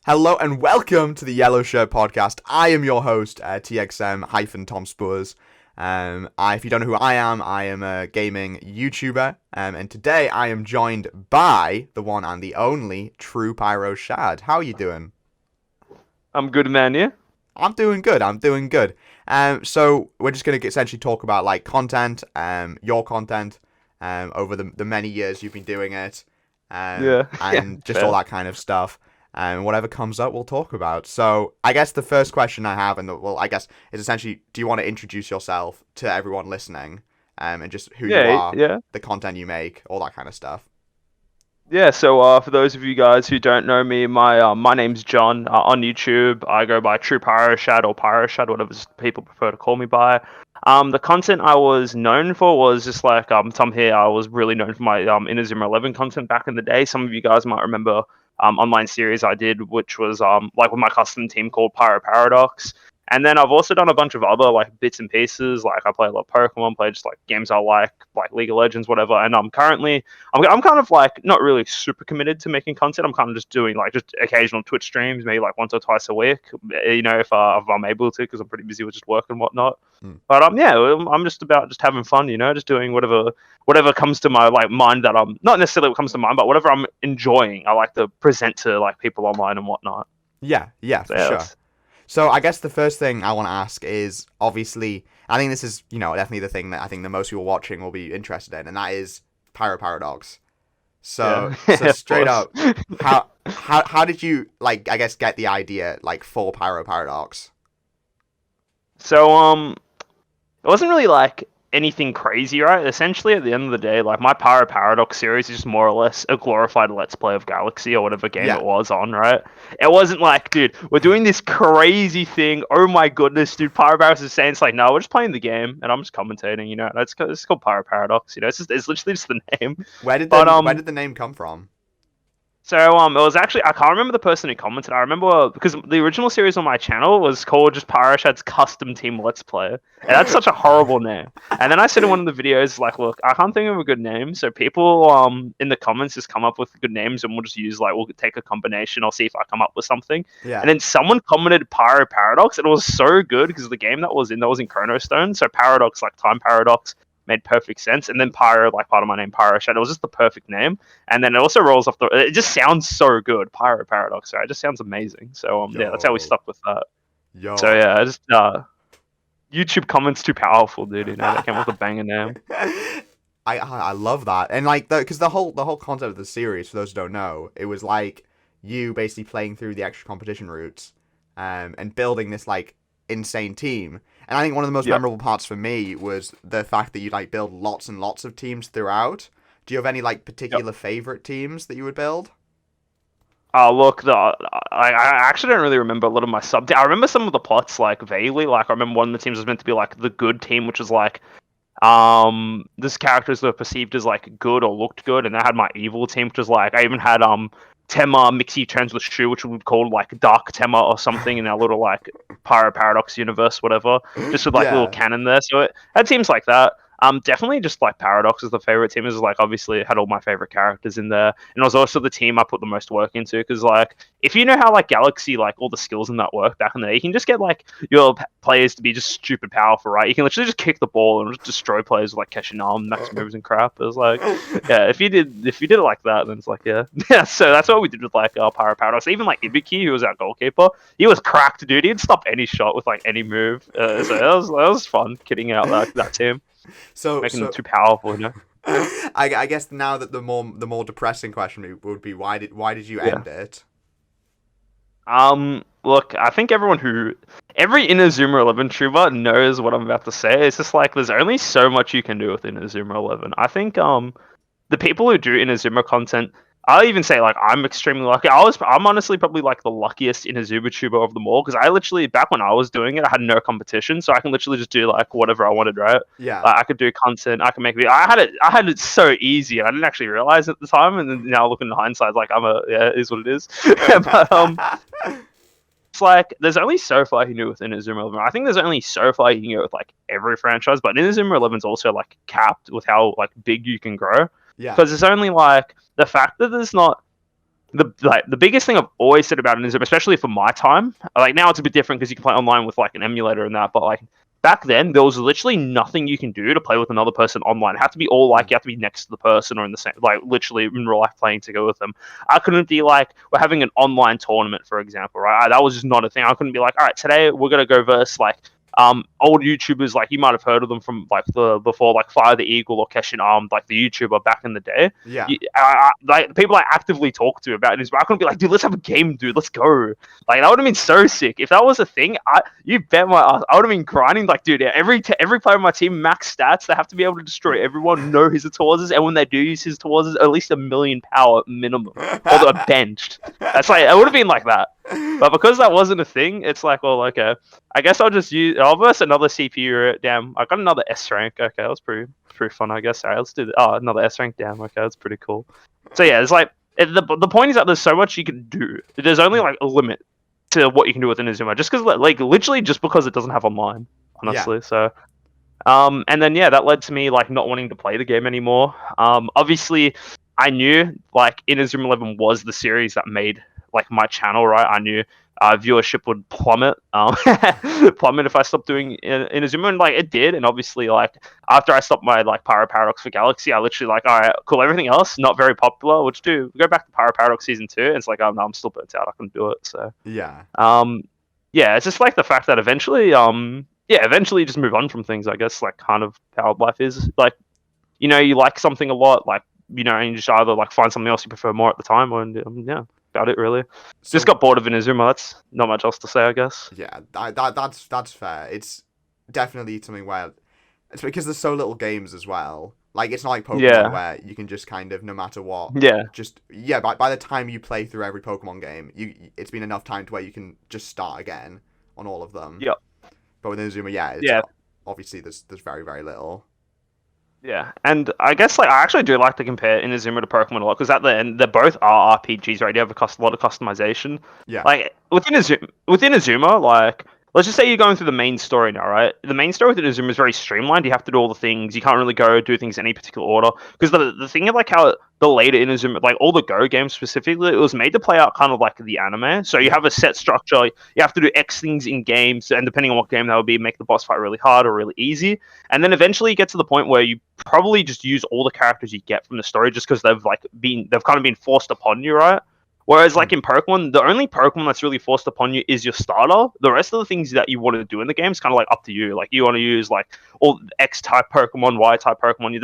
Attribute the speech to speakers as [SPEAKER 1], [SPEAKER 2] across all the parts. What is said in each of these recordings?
[SPEAKER 1] Hello and welcome to the Yellow Shirt Podcast. I am your host, TXM-Tom Spoors. If you don't know who I am a gaming YouTuber, and today I am joined by the one and the only TruePyroShad. How are you doing?
[SPEAKER 2] I'm good, man. Yeah.
[SPEAKER 1] I'm doing good. So we're just gonna essentially talk about like content, your content, over the many years you've been doing it,
[SPEAKER 2] Yeah. Yeah.
[SPEAKER 1] and just all
[SPEAKER 2] Fair.
[SPEAKER 1] that kind of stuff. And whatever comes up, we'll talk about. So I guess the first question I have, I guess, is essentially, do you want to introduce yourself to everyone listening, and just who you
[SPEAKER 2] Yeah.
[SPEAKER 1] are,
[SPEAKER 2] Yeah.
[SPEAKER 1] the content you make, all that kind of stuff?
[SPEAKER 2] Yeah. So, for those of you guys who don't know me, my name's John. On YouTube, I go by TruePyroShad or PyroShad, whatever people prefer to call me by. The content I was known for was just like Tom here. I was really known for my Inazuma 11 content back in the day. Some of you guys might remember online series I did, which was like with my custom team called Pyro Paradox. And then I've also done a bunch of other like bits and pieces. Like I play a lot of Pokemon, play just like games I like League of Legends, whatever. And I'm kind of like not really super committed to making content. I'm kind of just doing like just occasional Twitch streams, maybe like once or twice a week. If I'm able to, because I'm pretty busy with just work and whatnot.
[SPEAKER 1] Hmm.
[SPEAKER 2] But yeah, I'm just about just having fun, just doing whatever comes to my like mind that I'm not necessarily what comes to mind, but whatever I'm enjoying. I like to present to like people online and whatnot.
[SPEAKER 1] Yeah,
[SPEAKER 2] So
[SPEAKER 1] for
[SPEAKER 2] yeah,
[SPEAKER 1] sure. So I guess the first thing I want to ask is obviously I think this is definitely the thing that I think the most people watching will be interested in, and that is Pyro Paradox. So
[SPEAKER 2] yeah,
[SPEAKER 1] so
[SPEAKER 2] of
[SPEAKER 1] straight
[SPEAKER 2] course.
[SPEAKER 1] up, how did you like I guess get the idea like for Pyro Paradox?
[SPEAKER 2] So it wasn't really like anything crazy, right? Essentially, at the end of the day, like my Pyro Paradox series is just more or less a glorified Let's Play of Galaxy or whatever game
[SPEAKER 1] Yeah.
[SPEAKER 2] it was on, right? It wasn't like, dude, we're doing this crazy thing. Oh my goodness, dude, Pyro Paradox is saying it's like, no, we're just playing the game and I'm just commentating. It's called Pyro Paradox. It's literally just the name. But
[SPEAKER 1] Where did the name come from?
[SPEAKER 2] so it was actually I can't remember the person who commented. I remember because the original series on my channel was called just PyroShad's Custom Team Let's Play, and that's such a horrible name. And then I said in one of the videos like, look, I can't think of a good name, so people in the comments just come up with good names, and we'll just use like we'll take a combination. I'll see if I come up with something. And
[SPEAKER 1] Yeah.
[SPEAKER 2] then someone commented Pyro Paradox, and it was so good because the game that was in Chronostone, so Paradox like time paradox made perfect sense. And then Pyro, like part of my name, PyroShad, it was just the perfect name. And then it also rolls off the. It just sounds so good, Pyro Paradox. Right? It just sounds amazing. So yeah, that's how we
[SPEAKER 1] Yo.
[SPEAKER 2] stuck with that. So
[SPEAKER 1] Yo.
[SPEAKER 2] yeah, I just YouTube comments too powerful, dude. They came up with a banger name.
[SPEAKER 1] I love that, and like because the whole concept of the series, for those who don't know, it was like you basically playing through the extra competition routes, and building this like insane team. And I think one of the most
[SPEAKER 2] Yep.
[SPEAKER 1] memorable parts for me was the fact that you like build lots and lots of teams throughout. Do you have any like
[SPEAKER 2] Yep.
[SPEAKER 1] particular favorite teams that you would build?
[SPEAKER 2] Look, I actually don't really remember a lot of my sub. I remember some of the plots like vaguely. Like I remember one of the teams was meant to be like the good team, which was like this characters were perceived as like good or looked good, and I had my evil team, which was like I even had Tema mixy turns with Shu, which we would call like Dark Tema or something in our little like Pyro Paradox universe, whatever, just with like little
[SPEAKER 1] Yeah.
[SPEAKER 2] canon there. So it had teams like that. Definitely just like Paradox is the favorite team. Is like obviously it had all my favorite characters in there, and it was also the team I put the most work into because like if you know how like Galaxy like all the skills in that work back in the day, you can just get like your players to be just stupid powerful, right? You can literally just kick the ball and just destroy players with like Keshinam, max moves and crap. It was like, yeah, if you did it like that, then it's like, yeah, yeah. So that's what we did with like our Pyro Paradox. Even like Ibiki, who was our goalkeeper, he was cracked, dude. He'd stop any shot with like any move. So that was fun, kidding out that team,
[SPEAKER 1] So
[SPEAKER 2] making them
[SPEAKER 1] so
[SPEAKER 2] too powerful.
[SPEAKER 1] I guess now that the more depressing question would be why did you
[SPEAKER 2] Yeah.
[SPEAKER 1] end it?
[SPEAKER 2] Look, I think every Inazuma 11 trooper knows what I'm about to say. It's just like there's only so much you can do with Inazuma 11. I think the people who do Inazuma content, I'll even say like I'm extremely lucky. I'm honestly probably like the luckiest Inazuma tuber of them all because I literally back when I was doing it, I had no competition, so I can literally just do like whatever I wanted, right?
[SPEAKER 1] Yeah.
[SPEAKER 2] Like I could do content, I can make video. I had it so easy, and I didn't actually realize it at the time. And then now looking in hindsight, like yeah, it is what it is. But it's like there's only so far you can do with Inazuma 11. I think there's only so far you can go with like every franchise, but Inazuma 11 is also like capped with how like big you can grow
[SPEAKER 1] Yeah.
[SPEAKER 2] because it's only like the fact that there's not the biggest thing I've always said about Inazuma, especially for my time, like now it's a bit different because you can play online with like an emulator and that, but like back then there was literally nothing you can do to play with another person online. It had to be all like you have to be next to the person or in the same, like literally in real life playing together with them. I couldn't be like, we're having an online tournament, for example, right? That was just not a thing. I couldn't be like, all right, today we're gonna go versus like old YouTubers, like you might have heard of them from like the before, like Fire the Eagle or Keshin Armed, like the YouTuber back in the day.
[SPEAKER 1] Yeah.
[SPEAKER 2] Like the people I actively talk to about it is, I couldn't be like, dude, let's have a game, dude, let's go. Like that would have been so sick if that was a thing. You bet my ass, I would have been grinding. Like, dude, every player on my team max stats. They have to be able to destroy everyone, know his Tawazes, and when they do use his Tawazes, at least 1,000,000 power minimum, or they're benched. That's like it would have been like that. But because that wasn't a thing, it's like, well, okay, I guess I'll verse another CPU. Damn, I got another S rank. Okay, that was pretty fun, I guess. Alright, let's do another S rank. Damn, okay, that's pretty cool. So yeah, it's like the point is that there's so much you can do. There's only like a limit to what you can do with Inazuma, just because like literally just because it doesn't have online, honestly.
[SPEAKER 1] Yeah.
[SPEAKER 2] So and then yeah, that led to me like not wanting to play the game anymore. Obviously, I knew like Inazuma 11 was the series that made like my channel, right? I knew viewership would plummet, plummet if I stopped doing Inazuma, and like it did. And obviously, like after I stopped my like Pyro Paradox for Galaxy, I literally like, all right, cool. Everything else not very popular. Which do go back to Pyro Paradox season 2, and it's like, oh no, I'm still burnt out. I couldn't do it. So
[SPEAKER 1] Yeah.
[SPEAKER 2] Yeah, it's just like the fact that eventually, eventually you just move on from things. I guess like kind of how life is. Like, you know, you like something a lot, like you know, and you just either like find something else you prefer more at the time, or yeah. About it really.
[SPEAKER 1] So,
[SPEAKER 2] Just got bored of Inazuma. That's not much else to say, I guess.
[SPEAKER 1] Yeah, that's fair. It's definitely something where it's because there's so little games as well. Like it's not like Pokemon where you can just kind of no matter what.
[SPEAKER 2] Yeah.
[SPEAKER 1] Just by the time you play through every Pokemon game, it's been enough time to where you can just start again on all of them.
[SPEAKER 2] Yep.
[SPEAKER 1] But with Inazuma, obviously there's very very little.
[SPEAKER 2] Yeah, and I guess like I actually do like to compare Inazuma to Pokemon a lot because at the end they both are RPGs, right? You have a lot of customization.
[SPEAKER 1] Yeah.
[SPEAKER 2] Like with Inazuma, like let's just say you're going through the main story now, right? The main story with Inazuma is very streamlined. You have to do all the things. You can't really go do things in any particular order because the thing of like how the later Inazuma, like all the Go games specifically, it was made to play out kind of like the anime. So you have a set structure. You have to do X things in games, and depending on what game that would be, make the boss fight really hard or really easy. And then eventually you get to the point where you probably just use all the characters you get from the story just because they've kind of been forced upon you, right? Whereas, like in Pokemon, the only Pokemon that's really forced upon you is your starter. The rest of the things that you want to do in the game is kind of like up to you. Like you want to use like all X type Pokemon, Y type Pokemon.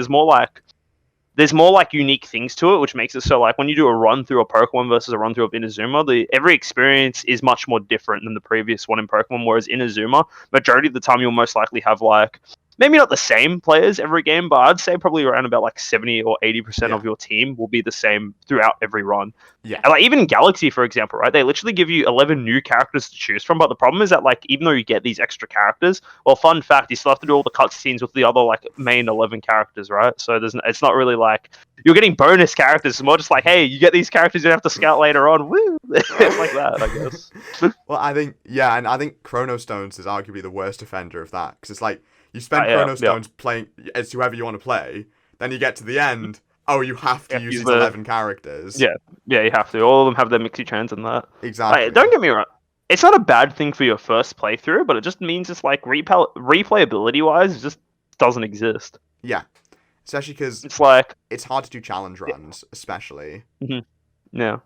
[SPEAKER 2] There's more like unique things to it, which makes it so like when you do a run through a Pokemon versus a run through of Inazuma, every experience is much more different than the previous one in Pokemon. Whereas Inazuma, majority of the time you'll most likely have like maybe not the same players every game, but I'd say probably around about like 70 or 80% of your team will be the same throughout every run.
[SPEAKER 1] Yeah.
[SPEAKER 2] And like even in Galaxy, for example, right? They literally give you 11 new characters to choose from. But the problem is that like even though you get these extra characters, well, fun fact, you still have to do all the cutscenes with the other like main 11 characters, right? So it's not really like you're getting bonus characters. It's more just like, hey, you get these characters you have to scout later on. Woo! It's like that, I guess.
[SPEAKER 1] Well, I think Chrono Stones is arguably the worst offender of that because it's like you spend Chrono Stones playing as whoever you want to play, then you get to the end. Oh, you have to use these 11 characters.
[SPEAKER 2] Yeah, you have to. All of them have their mixy trends and that.
[SPEAKER 1] Exactly.
[SPEAKER 2] Like, don't get me wrong. It's not a bad thing for your first playthrough, but it just means it's like replayability-wise, it just doesn't exist.
[SPEAKER 1] Yeah. Especially because
[SPEAKER 2] it's like
[SPEAKER 1] it's hard to do challenge runs, especially.
[SPEAKER 2] Mm-hmm. Yeah.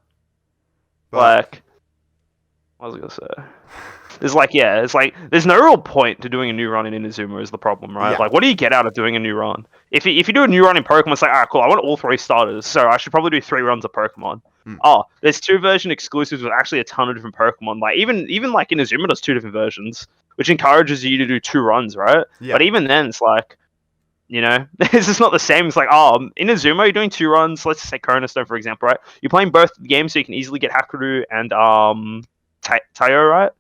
[SPEAKER 1] But,
[SPEAKER 2] like, what was I gonna say? It's like there's no real point to doing a new run in Inazuma is the problem, right?
[SPEAKER 1] Yeah.
[SPEAKER 2] Like, what do you get out of doing a new run? If you do a new run in Pokemon, it's like, alright, cool, I want all 3 starters, so I should probably do 3 runs of Pokemon. Oh, there's 2 version exclusives with actually a ton of different Pokemon. Like even like Inazuma does 2 different versions, which encourages you to do 2 runs, right?
[SPEAKER 1] Yeah.
[SPEAKER 2] But even then, it's like, you know, it's just not the same. It's like, Inazuma, you're doing 2 runs. Let's just say Cornerstone, for example, right? You're playing both games, so you can easily get Hakuryu and Tayo, right?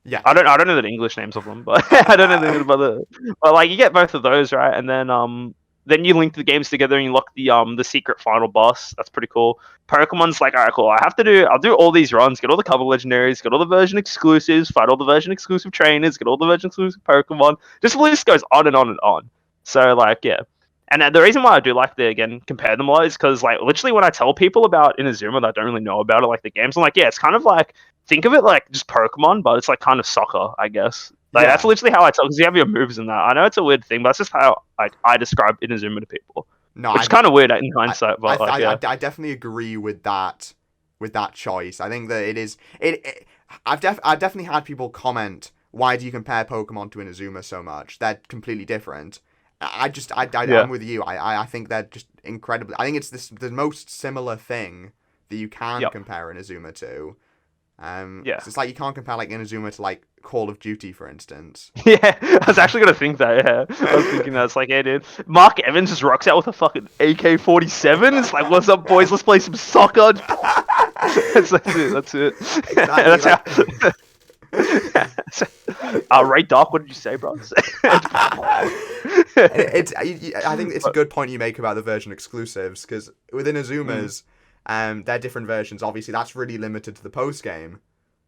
[SPEAKER 1] Yeah.
[SPEAKER 2] I don't know the English names of them, but I don't know the about but like you get both of those, right? And then you link the games together and you lock the secret final boss. That's pretty cool. Pokemon's like, alright, cool. I'll do all these runs, get all the cover legendaries, get all the version exclusives, fight all the version exclusive trainers, get all the version exclusive Pokemon. Just the list goes on and on and on. So like, yeah. And the reason why I do like to again compare them a lot is because like literally when I tell people about Inazuma that don't really know about it, like the games, I'm like, yeah, it's kind of like think of it like just Pokemon, but it's like kind of soccer, I guess. Like that's
[SPEAKER 1] Yeah.
[SPEAKER 2] literally how I tell because you have your moves in that. I know it's a weird thing, but that's just how like I describe Inazuma to people,
[SPEAKER 1] No,
[SPEAKER 2] which is kind of weird in hindsight.
[SPEAKER 1] I,
[SPEAKER 2] But like, yeah,
[SPEAKER 1] I definitely agree with that choice. I think that it is I've definitely had people comment, why do you compare Pokemon to Inazuma so much? They're completely different.
[SPEAKER 2] yeah,
[SPEAKER 1] I'm with you. I think they're just incredibly. I think it's the most similar thing that you can
[SPEAKER 2] yep,
[SPEAKER 1] compare Inazuma to. 'Cause
[SPEAKER 2] yeah.
[SPEAKER 1] it's like you can't compare like Inazuma to like Call of Duty, for instance.
[SPEAKER 2] Yeah, I was actually gonna think that. Yeah, I was thinking that. It's like, hey, dude, Mark Evans just rocks out with a fucking AK-47. It's like, what's up, boys? Let's play some soccer. That's it. That's it.
[SPEAKER 1] Exactly.
[SPEAKER 2] That's
[SPEAKER 1] Like
[SPEAKER 2] how. Ray Dark, what did you say, bro?
[SPEAKER 1] I think it's a good point you make about the version exclusives, because within Azuma's, they're different versions. Obviously, that's really limited to the post game.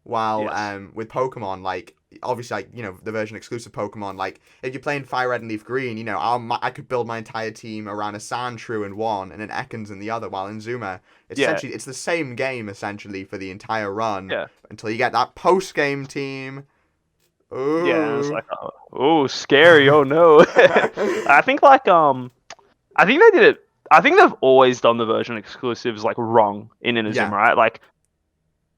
[SPEAKER 1] While
[SPEAKER 2] Yes.
[SPEAKER 1] with Pokemon, like obviously, like the version exclusive Pokemon, like if you're playing Fire Red and Leaf Green, I could build my entire team around a Sandshrew in one and an Ekans in the other. While in Zuma,
[SPEAKER 2] Yeah.
[SPEAKER 1] it's the same game essentially for the entire run
[SPEAKER 2] Yeah.
[SPEAKER 1] until you get that post game team.
[SPEAKER 2] Yeah. And it's
[SPEAKER 1] Ooh.
[SPEAKER 2] like, oh, scary. Oh no. I think like I think they did it. I think they've always done the version exclusives like wrong in Inazuma,
[SPEAKER 1] Yeah.
[SPEAKER 2] right? Like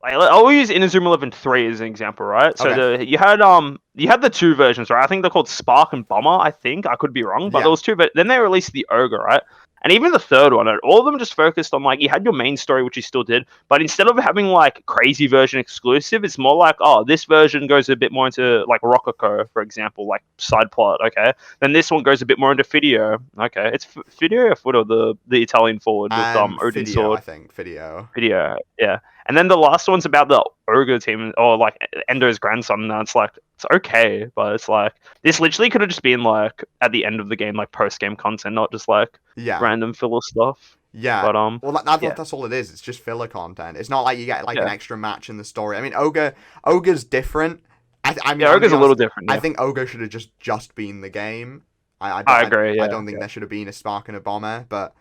[SPEAKER 2] I'll use Inazuma 11.3 as an example, right? So
[SPEAKER 1] Okay.
[SPEAKER 2] you had the two versions, right? I think they're called Spark and Bomber. I think I could be wrong, but there
[SPEAKER 1] Yeah.
[SPEAKER 2] was two. But then they released the Ogre, right? And even the third one, all of them just focused on like you had your main story, which you still did, but instead of having like crazy version exclusive, it's more like this version goes a bit more into like Rococo, for example, like side plot. Okay, then this one goes a bit more into Fidio. Okay, it's Fidio or Fudo, the Italian forward with Odin
[SPEAKER 1] Video, I
[SPEAKER 2] sword.
[SPEAKER 1] think. Video.
[SPEAKER 2] Video, yeah. And then the last one's about the ogre team, or like Endo's grandson. And it's like it's okay, but it's like this literally could have just been like at the end of the game, like post game content, not just like
[SPEAKER 1] Yeah.
[SPEAKER 2] random filler stuff.
[SPEAKER 1] Yeah.
[SPEAKER 2] But
[SPEAKER 1] Well,
[SPEAKER 2] yeah,
[SPEAKER 1] that's all it is. It's just filler content. It's not like you get like an
[SPEAKER 2] yeah,
[SPEAKER 1] extra match in the story. I mean, Ogre's different. I mean,
[SPEAKER 2] yeah.
[SPEAKER 1] I'm gonna
[SPEAKER 2] Ogre's
[SPEAKER 1] be
[SPEAKER 2] a little
[SPEAKER 1] honest.
[SPEAKER 2] different.
[SPEAKER 1] I
[SPEAKER 2] Yeah,
[SPEAKER 1] think Ogre should have just been the game.
[SPEAKER 2] I agree.
[SPEAKER 1] I
[SPEAKER 2] Yeah,
[SPEAKER 1] don't think
[SPEAKER 2] yeah,
[SPEAKER 1] there should have been a spark and a bomber. But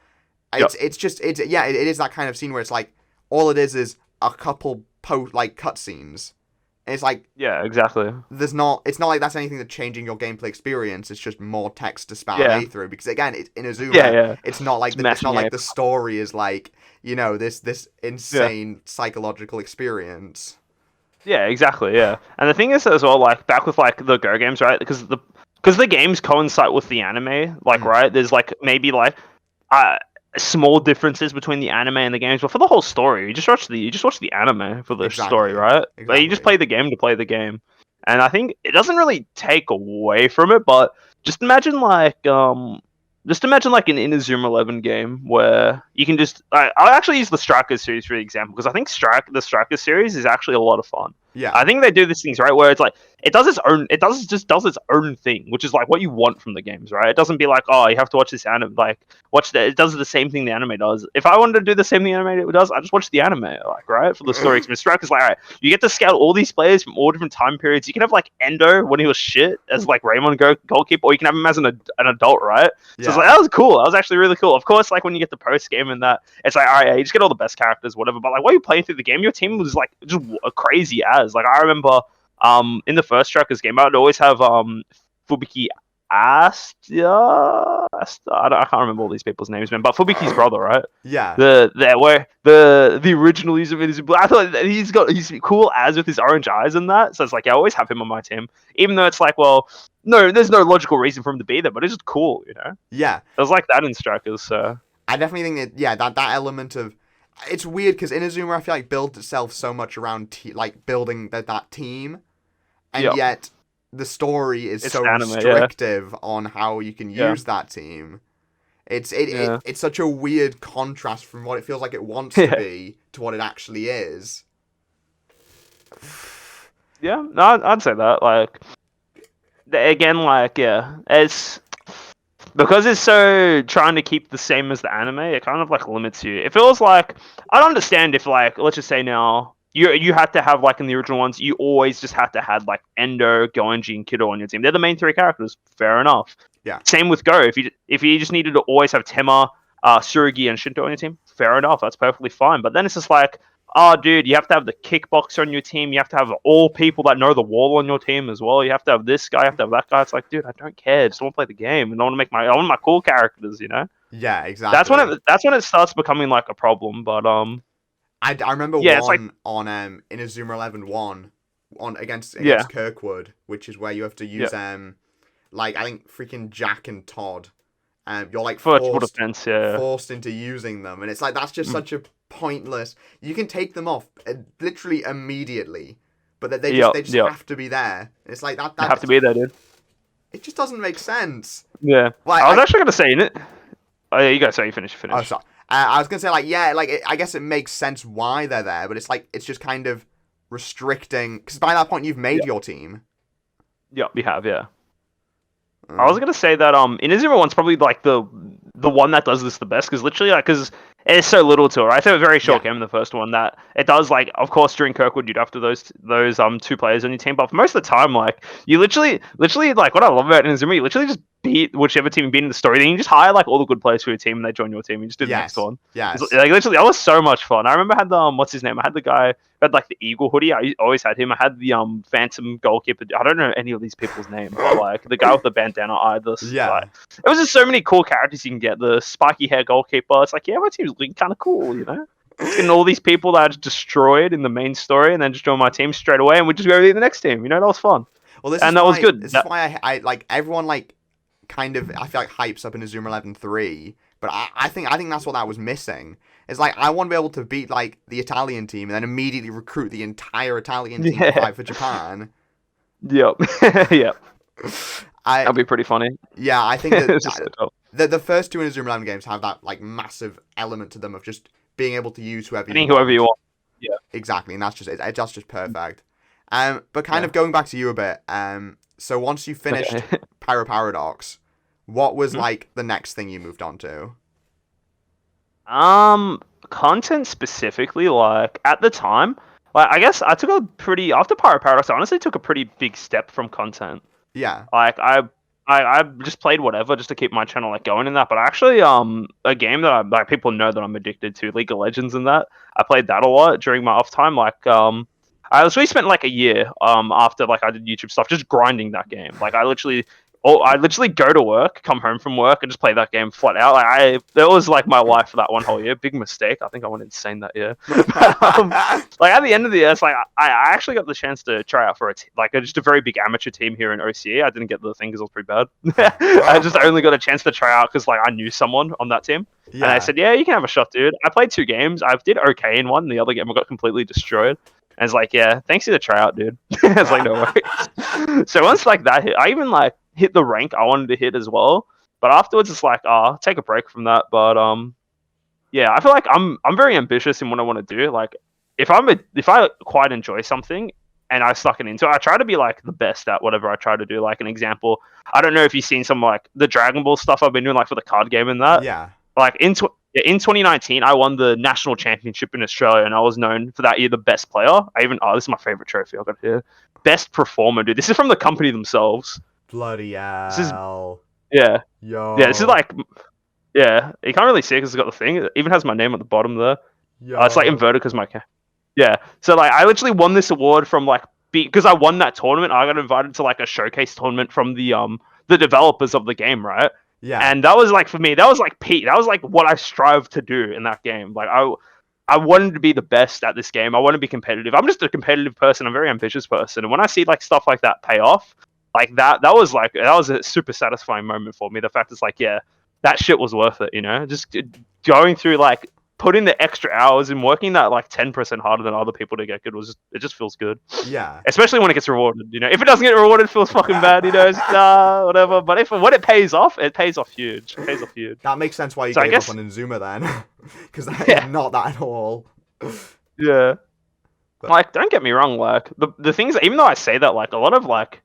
[SPEAKER 2] yep,
[SPEAKER 1] it is that kind of scene where it's like all it is a couple cutscenes. And it's like
[SPEAKER 2] yeah, exactly.
[SPEAKER 1] it's not like that's anything that's changing your gameplay experience. It's just more text to span
[SPEAKER 2] Yeah,
[SPEAKER 1] A through, because again, it's in
[SPEAKER 2] yeah,
[SPEAKER 1] Azuma.
[SPEAKER 2] yeah. It's
[SPEAKER 1] It's not
[SPEAKER 2] mashing
[SPEAKER 1] like
[SPEAKER 2] it.
[SPEAKER 1] the story is like this
[SPEAKER 2] Yeah.
[SPEAKER 1] insane psychological experience.
[SPEAKER 2] Yeah, exactly. Yeah, and the thing is as well, like back with like the Go games, right? Because the games coincide with the anime, like
[SPEAKER 1] Mm,
[SPEAKER 2] right? There's like maybe like uh small differences between the anime and the games, but for the whole story, you just watch the anime for the story,
[SPEAKER 1] exactly,
[SPEAKER 2] right? But you just
[SPEAKER 1] exactly.
[SPEAKER 2] play the game to play the game, and I think it doesn't really take away from it, but just imagine like just imagine like an Inazuma 11 game where you can just I'll actually use the Strikers series for example because I think the Strikers series is actually a lot of fun.
[SPEAKER 1] Yeah,
[SPEAKER 2] I think they do these things right where it's like it does its own thing, which is like what you want from the games, right? It doesn't be like, oh, you have to watch this anime, like it does the same thing the anime does. If I wanted to do the same thing the anime does, I just watch the anime, like right for the story experience. Strikers like, all right, you get to scout all these players from all different time periods. You can have like Endo when he was shit as like Raymond goalkeeper, or you can have him as an adult, right? So it's like
[SPEAKER 1] yeah,
[SPEAKER 2] that was cool. That was actually really cool. Of course, like when you get the post game and that, it's like all right, yeah, you just get all the best characters, whatever. But like while you're playing through the game, your team was like just crazy as. Like I remember, in the first Strikers game, I'd always have Fubiki I can't remember all these people's names, man. But Fubiki's brother, right?
[SPEAKER 1] yeah,
[SPEAKER 2] The original user is I thought that he's cool as with his orange eyes and that. So it's like I always have him on my team, even though it's like, well, no, there's no logical reason for him to be there, but it's just cool, you know.
[SPEAKER 1] yeah.
[SPEAKER 2] It was like that in Strikers, so
[SPEAKER 1] I definitely think that element of it's weird because Inazuma I feel like builds itself so much around like building that team, and
[SPEAKER 2] yeah,
[SPEAKER 1] yet the story is
[SPEAKER 2] it's
[SPEAKER 1] so
[SPEAKER 2] anime, yeah,
[SPEAKER 1] restrictive on how you can
[SPEAKER 2] yeah,
[SPEAKER 1] use that team.
[SPEAKER 2] yeah,
[SPEAKER 1] It's such a weird contrast from what it feels like it wants to
[SPEAKER 2] yeah,
[SPEAKER 1] be to what it actually is.
[SPEAKER 2] yeah. No, I'd say that. Like again, like yeah, it's because it's so trying to keep the same as the anime, it kind of like limits you. It feels like I'd understand if like let's just say now you had to have like in the original ones, you always just had to have like Endo, Goenji, and Kiddo on your team. They're the main three characters. Fair enough.
[SPEAKER 1] Yeah.
[SPEAKER 2] Same with Go. If you just needed to always have Tema, Tsurugi, and Shinto on your team, fair enough. That's perfectly fine. But then it's just like, oh, dude, you have to have the kickboxer on your team. You have to have all people that know the wall on your team as well. You have to have this guy. You have to have that guy. It's like, dude, I don't care. I just want to play the game, and I want my cool characters.
[SPEAKER 1] Yeah, exactly.
[SPEAKER 2] That's when it starts becoming like a problem. But
[SPEAKER 1] I remember
[SPEAKER 2] yeah, it's like
[SPEAKER 1] one on Inazuma 11-1 on
[SPEAKER 2] yeah,
[SPEAKER 1] against Kirkwood, which is where you have to
[SPEAKER 2] yeah,
[SPEAKER 1] use like I think freaking Jack and Todd. You're like
[SPEAKER 2] virtual defense. Yeah,
[SPEAKER 1] forced into using them, and it's like that's just
[SPEAKER 2] mm,
[SPEAKER 1] such a pointless. You can take them off literally immediately, but that
[SPEAKER 2] yep,
[SPEAKER 1] they just
[SPEAKER 2] yep.
[SPEAKER 1] have to be there. It's like
[SPEAKER 2] They have to be there, dude.
[SPEAKER 1] it just doesn't make sense.
[SPEAKER 2] Yeah,
[SPEAKER 1] Like
[SPEAKER 2] I was actually gonna say in it. Oh yeah, you guys say you finish.
[SPEAKER 1] oh sorry. I was gonna say like yeah, like I guess it makes sense why they're there, but it's like it's just kind of restricting because by that point you've made your team.
[SPEAKER 2] Yep, we have. Yeah. I was gonna say that Inazuma one's probably like the one that does this the best because literally like because it's so little to it. Right? It's a very short
[SPEAKER 1] Yeah.
[SPEAKER 2] game in the first one that it does like of course during Kirkwood you'd have to those two players on your team, but for most of the time like you literally like what I love about Inazuma you literally just beat whichever team you beat in the story. Then you just hire like all the good players for your team and they join your team. You just do the next one.
[SPEAKER 1] Yes.
[SPEAKER 2] Like literally that was so much fun. I remember I had the what's his name? I had the guy who had like the eagle hoodie. I always had him. I had the phantom goalkeeper. I don't know any of these people's names, but like the guy with the bandana eye.
[SPEAKER 1] Yeah.
[SPEAKER 2] Like, it was just so many cool characters you can get. The spiky hair goalkeeper. It's like yeah, my team's looking kind of cool, Just getting all these people that are just destroyed in the main story, and then just join my team straight away, and we just go to the next team. That was fun.
[SPEAKER 1] Well, this
[SPEAKER 2] and
[SPEAKER 1] is
[SPEAKER 2] that
[SPEAKER 1] why,
[SPEAKER 2] was good.
[SPEAKER 1] This is why I like everyone like kind of I feel like hypes up in Inazuma 11-3, but I think that's what that was missing. It's like I want to be able to beat like the Italian team and then immediately recruit the entire Italian team to fight for Japan.
[SPEAKER 2] Yep. Yep. That'd be pretty funny.
[SPEAKER 1] Yeah, I think that
[SPEAKER 2] so
[SPEAKER 1] the first two Inazuma 11 games have that like massive element to them of just being able to use whoever you want.
[SPEAKER 2] Yeah.
[SPEAKER 1] Exactly, and that's just perfect. But kind of going back to you a bit. So once you finished Pyro Paradox, what was like the next thing you moved on to?
[SPEAKER 2] Content specifically, like at the time, like I guess I took a pretty after Pyro Paradox. I honestly took a pretty big step from content.
[SPEAKER 1] Yeah.
[SPEAKER 2] Like I just played whatever just to keep my channel like going in that. But actually, a game that like people know that I'm addicted to, League of Legends, and that I played that a lot during my off time. Like I literally spent like a year after like I did YouTube stuff just grinding that game. Like I literally go to work, come home from work, and just play that game flat out. That was like my life for that one whole year. Big mistake. I think I went insane that year. Like at the end of the year, it's like I actually got the chance to try out for just a very big amateur team here in OCE. I didn't get the thing because it was pretty bad. I just only got a chance to try out because like I knew someone on that team, and I said, "Yeah, you can have a shot, dude." I played 2 games. I did okay in one. The other game I got completely destroyed. And it's like, yeah, thanks for the tryout, dude. It's like, no worries. So once like that hit, I even like hit the rank I wanted to hit as well. But afterwards, it's like, take a break from that. But yeah, I feel like I'm very ambitious in what I want to do. Like, if I quite enjoy something and I suck it into it, I try to be like the best at whatever I try to do. Like an example, I don't know if you've seen some like the Dragon Ball stuff I've been doing like for the card game and that.
[SPEAKER 1] Yeah.
[SPEAKER 2] Like in 2019, I won the national championship in Australia, and I was known for that year the best player. This is my favorite trophy I got here. Best performer, dude. This is from the company themselves.
[SPEAKER 1] Bloody hell.
[SPEAKER 2] Yeah.
[SPEAKER 1] Yo.
[SPEAKER 2] Yeah, this is like, yeah. You can't really see it because it's got the thing. It even has my name at the bottom there. It's like inverted because yeah. So like, I literally won this award from like because I won that tournament. I got invited to like a showcase tournament from the developers of the game, right?
[SPEAKER 1] Yeah.
[SPEAKER 2] And that was like for me, that was like peak. That was like what I strived to do in that game. Like I wanted to be the best at this game. I want to be competitive. I'm just a competitive person. I'm a very ambitious person. And when I see like stuff like that pay off, like that was a super satisfying moment for me. The fact is like, yeah, that shit was worth it, Just going through like putting the extra hours and working that like 10% harder than other people to get good it just feels good.
[SPEAKER 1] Yeah.
[SPEAKER 2] Especially when it gets rewarded, If it doesn't get rewarded, it feels fucking bad, It's, whatever. But when it pays off huge. It pays off huge.
[SPEAKER 1] That makes sense why you gave up on Inazuma then. Because that is not that at all.
[SPEAKER 2] Yeah. But, like, don't get me wrong, like the things even though I say that, like a lot of like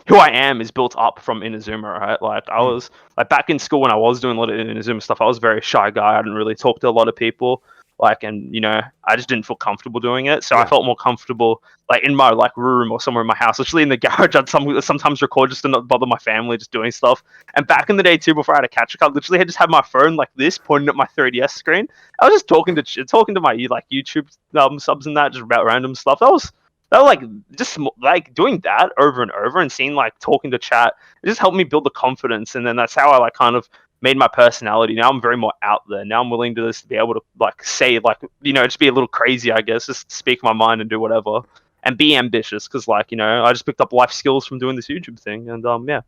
[SPEAKER 2] who I am is built up from Inazuma, right? Like I was like back in school when I was doing a lot of Inazuma stuff, I was a very shy guy. I didn't really talk to a lot of people. Like, and I just didn't feel comfortable doing it, so I
[SPEAKER 1] Yeah.
[SPEAKER 2] felt more comfortable like in my like room or somewhere in my house, literally in the garage. I'd sometimes record just to not bother my family, just doing stuff. And back in the day too, before I had a capture card, literally I just had my phone like this, pointing at my 3DS screen. I was just talking to my like YouTube subs and that, just about random stuff. That was like just like doing that over and over and seeing like talking to chat. It just helped me build the confidence, and then that's how I like kind of made my personality. Now I'm very more out there. Now I'm willing to just be able to like say like just be a little crazy, I guess, just speak my mind and do whatever and be ambitious, because like I just picked up life skills from doing this YouTube thing, and yeah.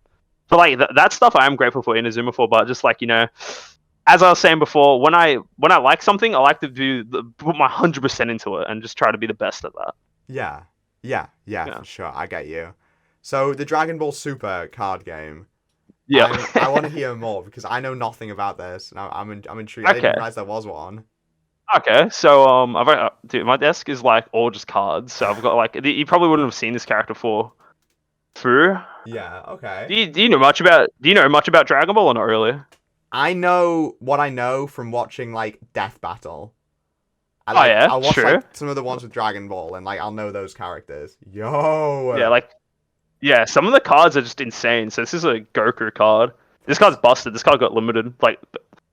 [SPEAKER 2] But like that stuff I am grateful for Inazuma for, but just like as I was saying before, when I like something, I like to put my 100% into it and just try to be the best at that.
[SPEAKER 1] Yeah, for sure. I get you. So the Dragon Ball Super card game.
[SPEAKER 2] Yeah.
[SPEAKER 1] I want to hear more because I know nothing about this. And I'm intrigued. I didn't realize there was one.
[SPEAKER 2] Okay, so dude, my desk is like all just cards. So I've got like you probably wouldn't have seen this character through.
[SPEAKER 1] Yeah. Okay.
[SPEAKER 2] Do you know much about Dragon Ball or not really?
[SPEAKER 1] I know what I know from watching like Death Battle.
[SPEAKER 2] Yeah,
[SPEAKER 1] I'll watch
[SPEAKER 2] true.
[SPEAKER 1] like some of the ones with Dragon Ball and like I'll know those characters. Yo.
[SPEAKER 2] Yeah, some of the cards are just insane. So this is a Goku card. This card's busted. This card got limited. Like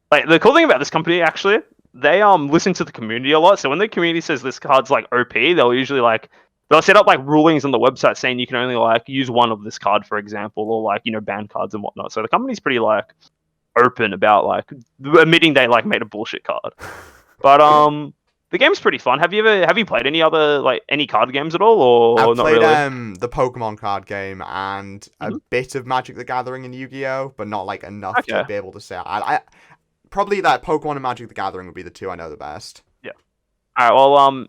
[SPEAKER 2] the cool thing about this company actually, they listen to the community a lot. So when the community says this card's like OP, they'll set up like rulings on the website saying you can only like use one of this card, for example, or like ban cards and whatnot. So the company's pretty like open about like admitting they like made a bullshit card. But the game's pretty fun. Have you played any other like any card games at all, or
[SPEAKER 1] I've
[SPEAKER 2] not
[SPEAKER 1] played
[SPEAKER 2] really?
[SPEAKER 1] The Pokemon card game and a bit of Magic the Gathering and Yu-Gi-Oh, but not like enough to be able to say. I probably that Pokemon and Magic the Gathering would be the two I know the best.
[SPEAKER 2] Yeah. All right. Well,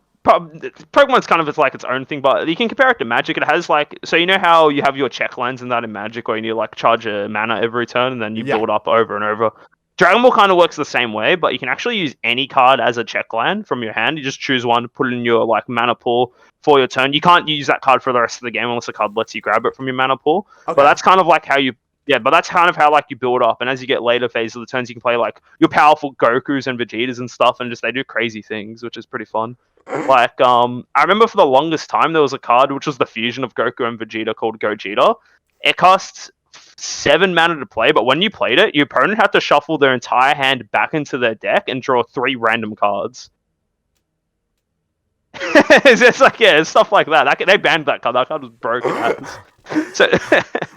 [SPEAKER 2] Pokemon's kind of it's like its own thing, but you can compare it to Magic. It has like, so you know how you have your check lines and that in Magic, where you need to like charge a mana every turn and then you build up over and over. Dragon Ball kind of works the same way, but you can actually use any card as a check line from your hand. You just choose one, put it in your like mana pool for your turn. You can't use that card for the rest of the game unless the card lets you grab it from your mana pool. Okay. But that's kind of like how like you build up. And as you get later phases of the turns, you can play like your powerful Gokus and Vegetas and stuff, and just they do crazy things, which is pretty fun. Like I remember for the longest time there was a card which was the fusion of Goku and Vegeta called Gogeta. It costs 7 mana to play, but when you played it, your opponent had to shuffle their entire hand back into their deck and draw 3 random cards. It's like it's stuff like that. They banned that card. That card was broken. So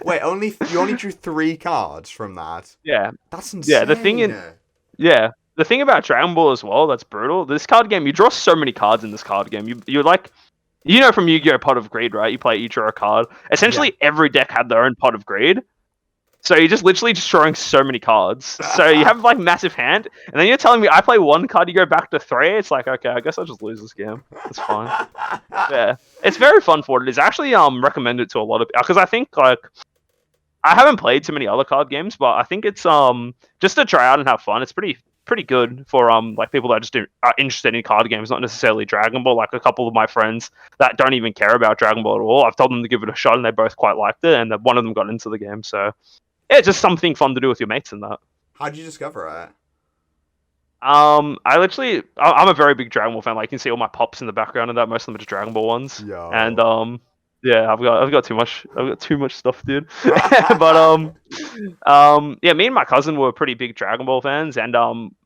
[SPEAKER 1] wait, you only drew 3 cards from that?
[SPEAKER 2] Yeah,
[SPEAKER 1] that's insane.
[SPEAKER 2] The thing about Dragon Ball as well that's brutal. This card game, you draw so many cards in this card game. You're like, from Yu-Gi-Oh! Pot of Greed, right? You draw a card. Essentially, every deck had their own Pot of Greed. So you're just literally just drawing so many cards. So you have like massive hand, and then you're telling me I play 1 card, you go back to 3. It's like, okay, I guess I'll just lose this game. It's fine. Yeah, it's very fun for what it is. I actually recommend it to a lot of people because I think like I haven't played too many other card games, but I think it's just to try out and have fun. It's pretty good for like people that just are interested in card games, not necessarily Dragon Ball. Like a couple of my friends that don't even care about Dragon Ball at all, I've told them to give it a shot, and they both quite liked it, and one of them got into the game. So yeah, it's just something fun to do with your mates and that.
[SPEAKER 1] How'd you discover it?
[SPEAKER 2] I'm a very big Dragon Ball fan. Like you can see all my pops in the background and that. Most of them are just Dragon Ball ones.
[SPEAKER 1] Yo.
[SPEAKER 2] And yeah, I've got too much stuff, dude. But yeah, me and my cousin were pretty big Dragon Ball fans, and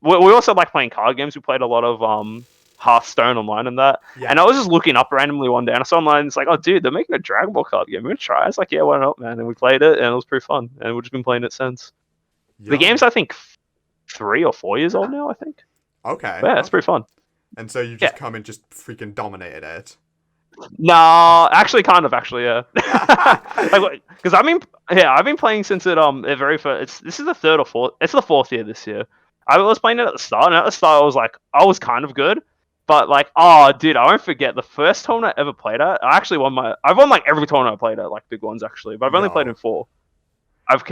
[SPEAKER 2] we also like playing card games. We played a lot of Hearthstone online and that. Yeah. And I was just looking up randomly one day, and I saw online. It's like, oh, dude, they're making a Dragon Ball card game. We're gonna try. It's like, yeah, why not, man? And we played it, and it was pretty fun. And we've just been playing it since. Yo. The game's I think 3 or 4 years old now. I think.
[SPEAKER 1] Okay.
[SPEAKER 2] But yeah, it's pretty fun.
[SPEAKER 1] And so you just come and just freaking dominated it.
[SPEAKER 2] No, actually, yeah. Because I've been playing since it the very first. This is the 3rd or 4th. It's the 4th year this year. I was playing it at the start, and at the start I was kind of good, but like, oh, dude, I won't forget the first tournament I ever played at. I've won like every tournament I played at, like big ones actually, but I've only played in 4. I've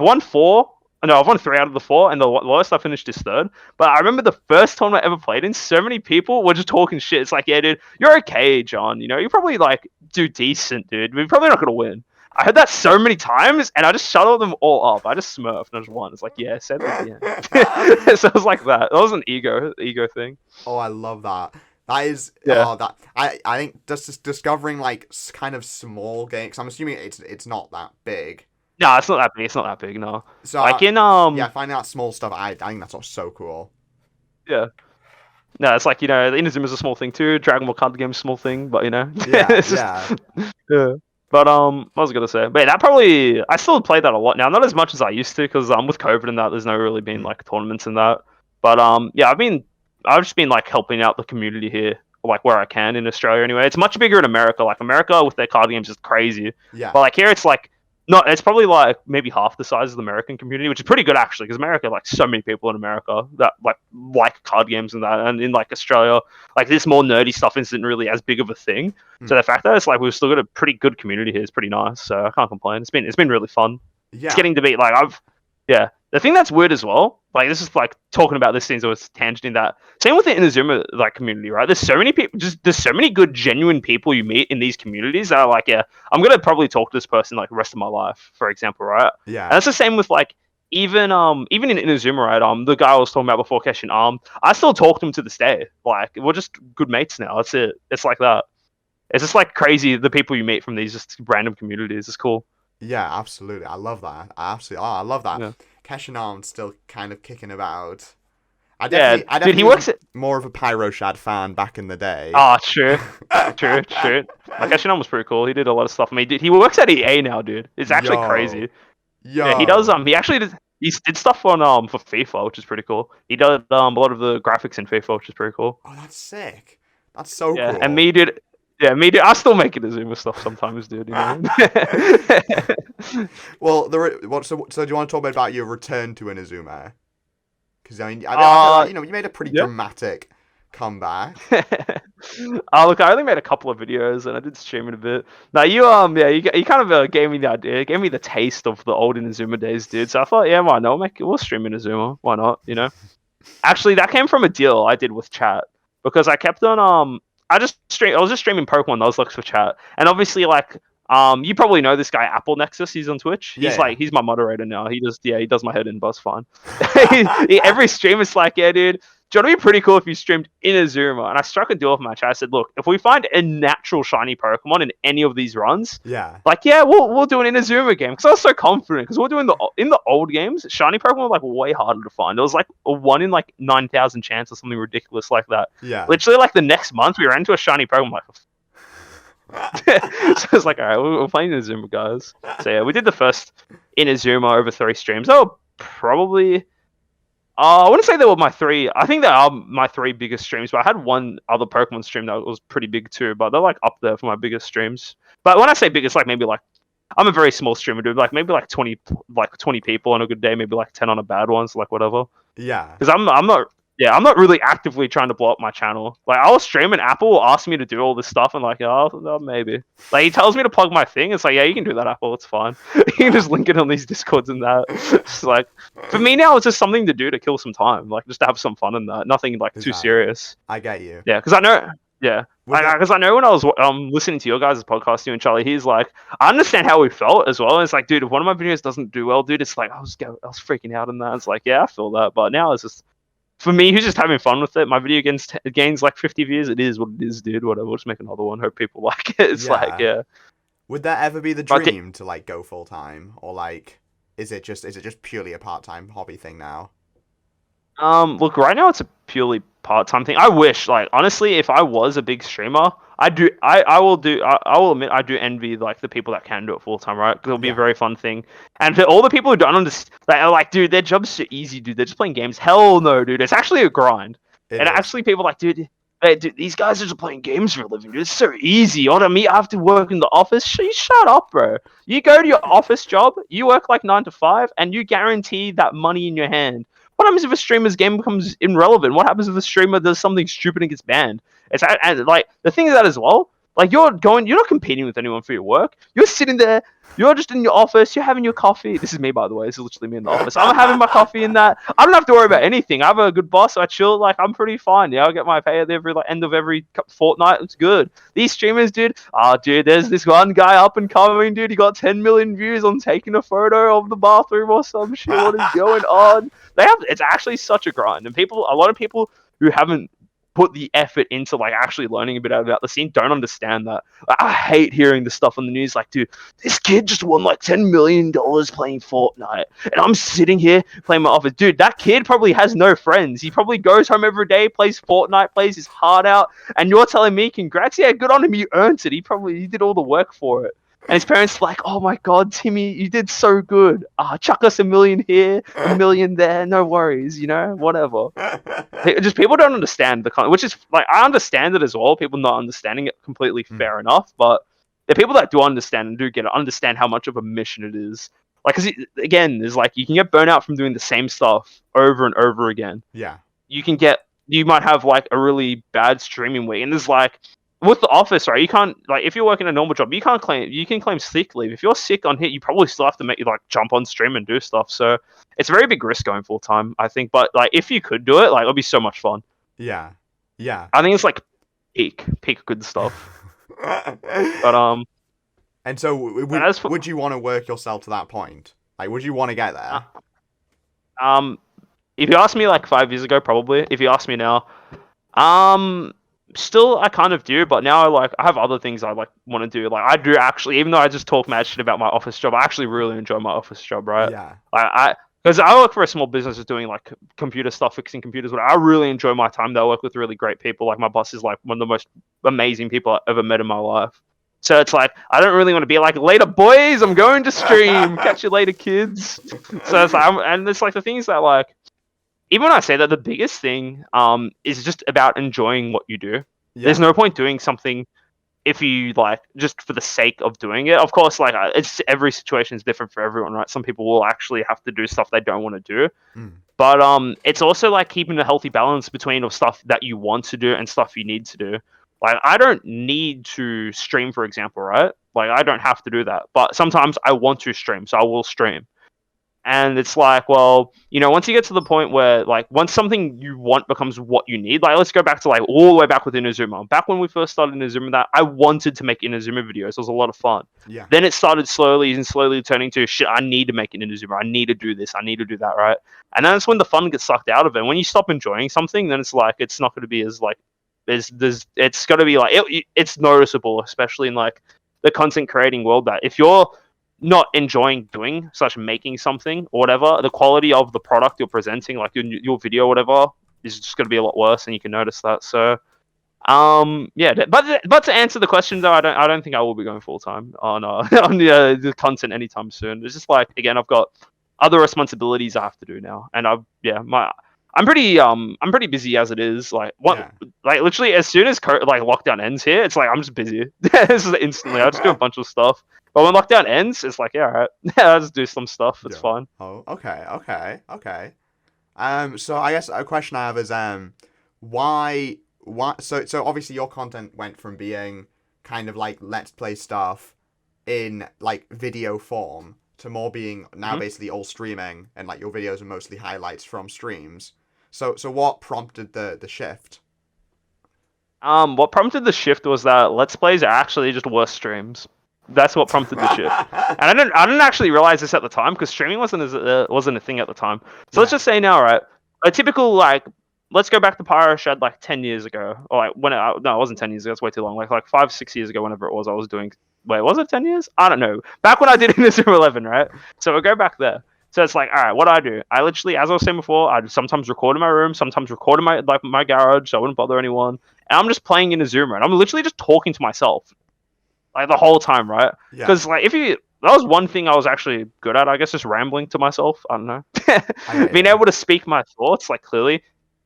[SPEAKER 2] won 4. No, I've won 3 out of the 4, and the lowest I finished is 3rd. But I remember the first tournament I ever played in, so many people were just talking shit. It's like, yeah, dude, you're okay, John. You probably like do decent, dude. We're probably not gonna win. I heard that so many times, and I just shut them all up. I just smurfed and I just won. It's like, yeah, say that again. So it was like that. It was an ego thing.
[SPEAKER 1] Oh, I love that. That is,
[SPEAKER 2] Yeah.
[SPEAKER 1] that I think just discovering like kind of small games. 'Cause I'm assuming it's not that big.
[SPEAKER 2] No, it's not that big. It's not that big. No.
[SPEAKER 1] So
[SPEAKER 2] Like in
[SPEAKER 1] yeah, finding out small stuff. I think that's so cool.
[SPEAKER 2] yeah. No, it's like, the Inazuma's a small thing too. Dragon Ball card game's a small thing, but
[SPEAKER 1] Yeah,
[SPEAKER 2] it's just
[SPEAKER 1] yeah.
[SPEAKER 2] yeah. But what was I gonna say? But yeah, that probably I still play that a lot now, not as much as I used to, because with COVID and that, there's no really been like tournaments and that. But yeah, I've just been like helping out the community here, like where I can in Australia anyway. It's much bigger in America. Like America with their card games is crazy.
[SPEAKER 1] Yeah.
[SPEAKER 2] But like here, it's like not. It's probably like maybe half the size of the American community, which is pretty good actually, because America, like so many people in America that like card games and that, and in like Australia, like this more nerdy stuff isn't really as big of a thing. So the fact that it's like we've still got a pretty good community here is pretty nice. So I can't complain. It's been really fun.
[SPEAKER 1] Yeah.
[SPEAKER 2] It's getting to be like yeah. The thing that's weird as well, like this is like talking about this thing, so it's tangenting that. Same with the Inazuma like community, right? There's so many people, there's so many good, genuine people you meet in these communities that are like, yeah, I'm gonna probably talk to this person like the rest of my life, for example, right?
[SPEAKER 1] Yeah.
[SPEAKER 2] And that's the same with like even in Inazuma, right? The guy I was talking about before, Keshin, I still talk to him to this day. Like we're just good mates now. That's it. It's like that. It's just like crazy the people you meet from these just random communities. It's cool.
[SPEAKER 1] Yeah, absolutely. I love that. I love that.
[SPEAKER 2] Yeah.
[SPEAKER 1] Keshinarm's still kind of kicking about. I
[SPEAKER 2] Yeah,
[SPEAKER 1] definitely
[SPEAKER 2] dude, he works at.
[SPEAKER 1] more of a PyroShad fan back in the day.
[SPEAKER 2] Oh, true. True. Like, Ashinon was pretty cool. He did a lot of stuff. I mean, he works at EA now, dude. It's actually crazy. Yeah, he does. He actually did stuff on for FIFA, which is pretty cool. He did a lot of the graphics in FIFA, which is pretty cool.
[SPEAKER 1] Oh, that's sick. That's so
[SPEAKER 2] Yeah,
[SPEAKER 1] cool.
[SPEAKER 2] and me did. Yeah, me did. I still make it Inazuma stuff sometimes, dude. You know.
[SPEAKER 1] Well, so do you want to talk about your return to Inazuma? Because I mean, I feel like, you made a pretty dramatic comeback.
[SPEAKER 2] Look, I only made a couple of videos and I did stream it a bit. Now you you kind of gave me the idea, gave me the taste of the old Inazuma days, dude. So I thought, yeah, why not? We'll stream Inazuma. Why not? Actually, that came from a deal I did with chat, because I kept on I was just streaming Pokemon Nuzlocke for chat, and obviously like you probably know this guy Apple Nexus. He's on Twitch. He's my moderator now. He does my head in buzz fine. Every stream is like, yeah, dude, do you want to be pretty cool if you streamed Inazuma? And I struck a deal with my chat. I said, look, if we find a natural shiny Pokemon in any of these runs, like, yeah, we'll do an Inazuma game, because I was so confident, because we're doing in the old games, shiny Pokemon were like way harder to find. It was like a 1 in like 9,000 chance or something ridiculous like that.
[SPEAKER 1] Yeah.
[SPEAKER 2] Literally, like the next month, we ran into a shiny Pokemon. Like, so it's like, all right, we're playing Inazuma, guys. So yeah, we did the first Inazuma over 3 streams. Oh, probably. I wouldn't say they were my 3. I think they are my 3 biggest streams, but I had one other Pokemon stream that was pretty big too. But they're like up there for my biggest streams. But when I say biggest, like maybe like I'm a very small streamer, dude. Like maybe like 20 people on a good day, maybe like 10 on a bad one, so like whatever.
[SPEAKER 1] Yeah.
[SPEAKER 2] Because I'm not really actively trying to blow up my channel. Like I'll stream and Apple will ask me to do all this stuff, and like, oh, maybe. Like he tells me to plug my thing. It's like, yeah, you can do that, Apple. It's fine. You can just link it on these Discords and that. It's like, for me now, it's just something to do to kill some time, like just to have some fun in that. Nothing like too serious.
[SPEAKER 1] I get you.
[SPEAKER 2] Yeah, because I know. Yeah, because I know when I was listening to your guys' podcast, you and Charlie, he's like, I understand how we felt as well. And it's like, dude, if one of my videos doesn't do well, dude, it's like I was freaking out in that. It's like, yeah, I feel that, but now it's just. For me, who's just having fun with it, my video gains like 50 views. It is what it is, dude. Whatever. We'll just make another one. Hope people like it. It's like, yeah.
[SPEAKER 1] Would that ever be the dream to like go full time, or like, is it just purely a part time hobby thing now?
[SPEAKER 2] Look, right now it's a purely part-time thing. I wish, like, honestly, if I was a big streamer, I will admit I do envy like the people that can do it full-time, right? Because it'll be a very fun thing. And for all the people who don't understand, like, dude, their job's so easy, dude. They're just playing games. Hell no, dude. It's actually a grind. Actually, people are like, dude, these guys are just playing games for a living, dude. It's so easy. You know what I mean? I have to work in the office. Shut up, bro. You go to your office job, you work like 9 to 5, and you guarantee that money in your hand. What happens if a streamer's game becomes irrelevant? What happens if a streamer does something stupid and gets banned? And like the thing is that as well, Like, you're not competing with anyone for your work. You're sitting there, you're just in your office, you're having your coffee. This is me, by the way. This is literally me in the office. I'm having my coffee in that. I don't have to worry about anything. I have a good boss. I chill. Like, I'm pretty fine. Yeah, I get my pay at every end of every fortnight. It's good. These streamers, dude. Dude, there's this one guy up and coming, dude. He got 10 million views on taking a photo of the bathroom or some shit. What is going on? It's actually such a grind, and a lot of people who haven't put the effort into like actually learning a bit about the scene don't understand that. I hate hearing the stuff on the news like, dude, this kid just won like $10 million playing Fortnite, and I'm sitting here playing my office. Dude, that kid probably has no friends. He probably goes home every day, plays Fortnite, plays his heart out, and you're telling me, congrats, yeah, good on him, you earned it. He did all the work for it. And his parents like, oh my god, Timmy, you did so good. Chuck us $1 million here, $1 million there, no worries, whatever. Just people don't understand which is like, I understand it as well. People not understanding it completely fair enough, but the people that do understand and do get it understand how much of a mission it is. Like, cause again, there's like, you can get burnout from doing the same stuff over and over again.
[SPEAKER 1] Yeah.
[SPEAKER 2] You might have like a really bad streaming week, and there's like, with the office, right? You can't, like, if you're working a normal job, you can claim sick leave. If you're sick on hit, you probably still have to make you like jump on stream and do stuff. So it's a very big risk going full time, I think. But like, if you could do it, like, it'll be so much fun.
[SPEAKER 1] Yeah.
[SPEAKER 2] I think it's like peak good stuff. But
[SPEAKER 1] And so, would you want to work yourself to that point? Like, would you want to get there?
[SPEAKER 2] If you asked me like 5 years ago, probably. If you ask me now, still I kind of do, but now I have other things I like want to do. Like, I do actually, even though I just talk mad shit about my office job, I actually really enjoy my office job, right?
[SPEAKER 1] Yeah.
[SPEAKER 2] Because I work for a small business that's doing like computer stuff, fixing computers. But I really enjoy my time there. I work with really great people. Like, my boss is like one of the most amazing people I've ever met in my life. So it's like, I don't really want to be like, later boys, I'm going to stream. Catch you later, kids. So it's like, and it's like the things that like, even when I say that, the biggest thing is just about enjoying what you do. Yeah. There's no point doing something if you like just for the sake of doing it. Of course, like, it's every situation is different for everyone, right? Some people will actually have to do stuff they don't want to do. But it's also like keeping a healthy balance between stuff that you want to do and stuff you need to do. Like, I don't need to stream, for example, right? Like, I don't have to do that. But sometimes I want to stream, so I will stream. And it's like, well, once you get to the point where, like, once something you want becomes what you need, like, let's go back to, like, all the way back with Inazuma. Back when we first started Inazuma, that I wanted to make Inazuma videos. It was a lot of fun.
[SPEAKER 1] Yeah.
[SPEAKER 2] Then it started slowly turning to, shit, I need to make an Inazuma. I need to do this. I need to do that, right? And then that's when the fun gets sucked out of it. When you stop enjoying something, then it's like, it's not going to be as, like, it's got to be, like, it's noticeable, especially in, like, the content creating world, that if you're not enjoying doing making something or whatever, the quality of the product you're presenting, like your video or whatever, is just going to be a lot worse, and you can notice that. So yeah, but to answer the question though, I don't think I will be going full time on on the content anytime soon. It's just like, again, I've got other responsibilities I have to do now, and I'm pretty busy as it is. Like, like, literally as soon as like lockdown ends here, it's like I'm just busy. This is instantly. I just do a bunch of stuff. But when lockdown ends, it's like, yeah, all right, I'll just do some stuff. It's fine.
[SPEAKER 1] Oh, okay. So I guess a question I have is, why? So obviously your content went from being kind of like let's play stuff in like video form to more being now basically all streaming, and like your videos are mostly highlights from streams. So what prompted the shift?
[SPEAKER 2] What prompted the shift was that let's plays are actually just worse streams. That's what prompted the shift. And I didn't actually realize this at the time, because streaming wasn't a thing at the time. So let's just say now, right? A typical, like, let's go back to PyroShad like 10 years ago, or like no, it wasn't 10 years ago. That's way too long. Like 5-6 years ago, whenever it was, I was doing. Wait, was it 10 years? I don't know. Back when I did Inazuma 11, right? So we'll go back there. So it's like, all right, what do? I literally, as I was saying before, I'd sometimes record in my room, sometimes record in my garage, so I wouldn't bother anyone. And I'm just playing Inazuma, and I'm literally just talking to myself, like, the whole time, right? Because like, that was one thing I was actually good at, I guess, just rambling to myself. I don't know, being able to speak my thoughts like clearly.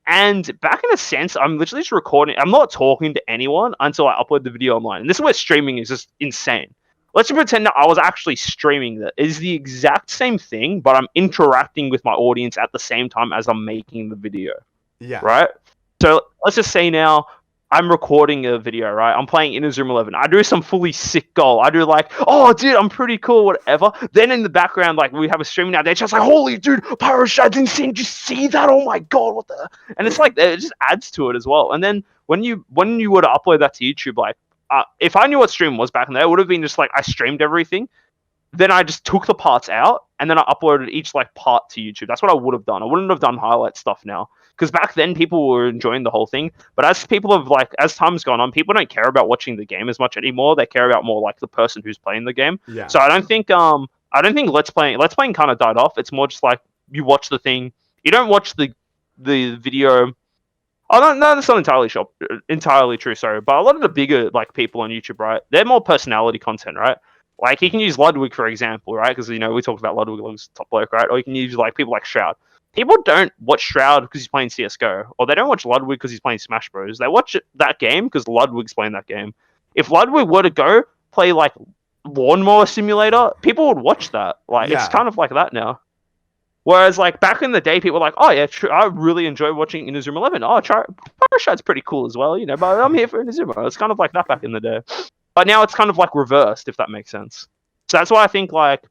[SPEAKER 2] And back in a sense, I'm literally just recording. I'm not talking to anyone until I upload the video online. And this is where streaming is just insane. Let's just pretend that I was actually streaming that. It is the exact same thing, but I'm interacting with my audience at the same time as I'm making the video.
[SPEAKER 1] Yeah.
[SPEAKER 2] Right? So let's just say now I'm recording a video, right? I'm playing Inazuma 11. I do some fully sick goal. I do like, oh, dude, I'm pretty cool, whatever. Then in the background, like, we have a stream now. They're just like, holy, dude, PyroShad's insane. Did you see that? Oh my god, what the? And it's like, it just adds to it as well. And then when you were to upload that to YouTube, like, if I knew what stream was back in there, it would have been just like I streamed everything. Then I just took the parts out and then I uploaded each like part to YouTube. That's what I would have done. I wouldn't have done highlight stuff now. Because back then people were enjoying the whole thing. But as people have like as time's gone on, people don't care about watching the game as much anymore. They care about more like the person who's playing the game.
[SPEAKER 1] Yeah.
[SPEAKER 2] So I don't think Let's Playing kind of died off. It's more just like you watch the thing. You don't watch the video. Oh no, that's not entirely true, sorry. But a lot of the bigger like people on YouTube, right? They're more personality content, right? Like, you can use Ludwig, for example, right? Because, you know, we talked about Ludwig as top bloke, right? Or you can use, like, people like Shroud. People don't watch Shroud because he's playing CSGO. Or they don't watch Ludwig because he's playing Smash Bros. They watch that game because Ludwig's playing that game. If Ludwig were to go play, like, Lawnmower Simulator, people would watch that. Like,
[SPEAKER 1] Yeah.
[SPEAKER 2] It's kind of like that now. Whereas, like, back in the day, people were like, oh, yeah, I really enjoy watching Inazuma 11. Oh, PyroShad's pretty cool as well, you know, but I'm here for Inazuma. It's kind of like that back in the day. But now it's kind of like reversed, if that makes sense. So that's why I think like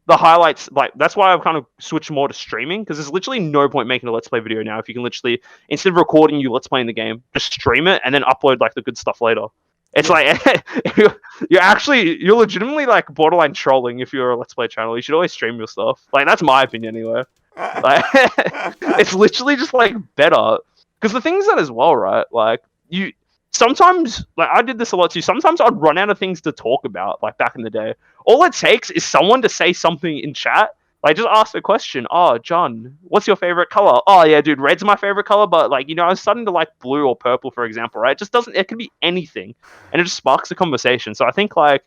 [SPEAKER 2] the highlights, like that's why I've kind of switched more to streaming because there's literally no point making a let's play video now if you can literally instead of recording you let's play in the game, just stream it and then upload like the good stuff later. It's like you're legitimately like borderline trolling if you're a let's play channel. You should always stream your stuff. Like that's my opinion anyway. Like it's literally just like better because the thing is that as well, right? Like you. Sometimes, like, I did this a lot too. Sometimes I'd run out of things to talk about, like, back in the day. All it takes is someone to say something in chat. Like, just ask a question. Oh, John, what's your favorite color? Oh, yeah, dude, red's my favorite color. But, like, you know, I was starting to like blue or purple, for example, right? It just doesn't, it can be anything. And it just sparks a conversation. So I think, like,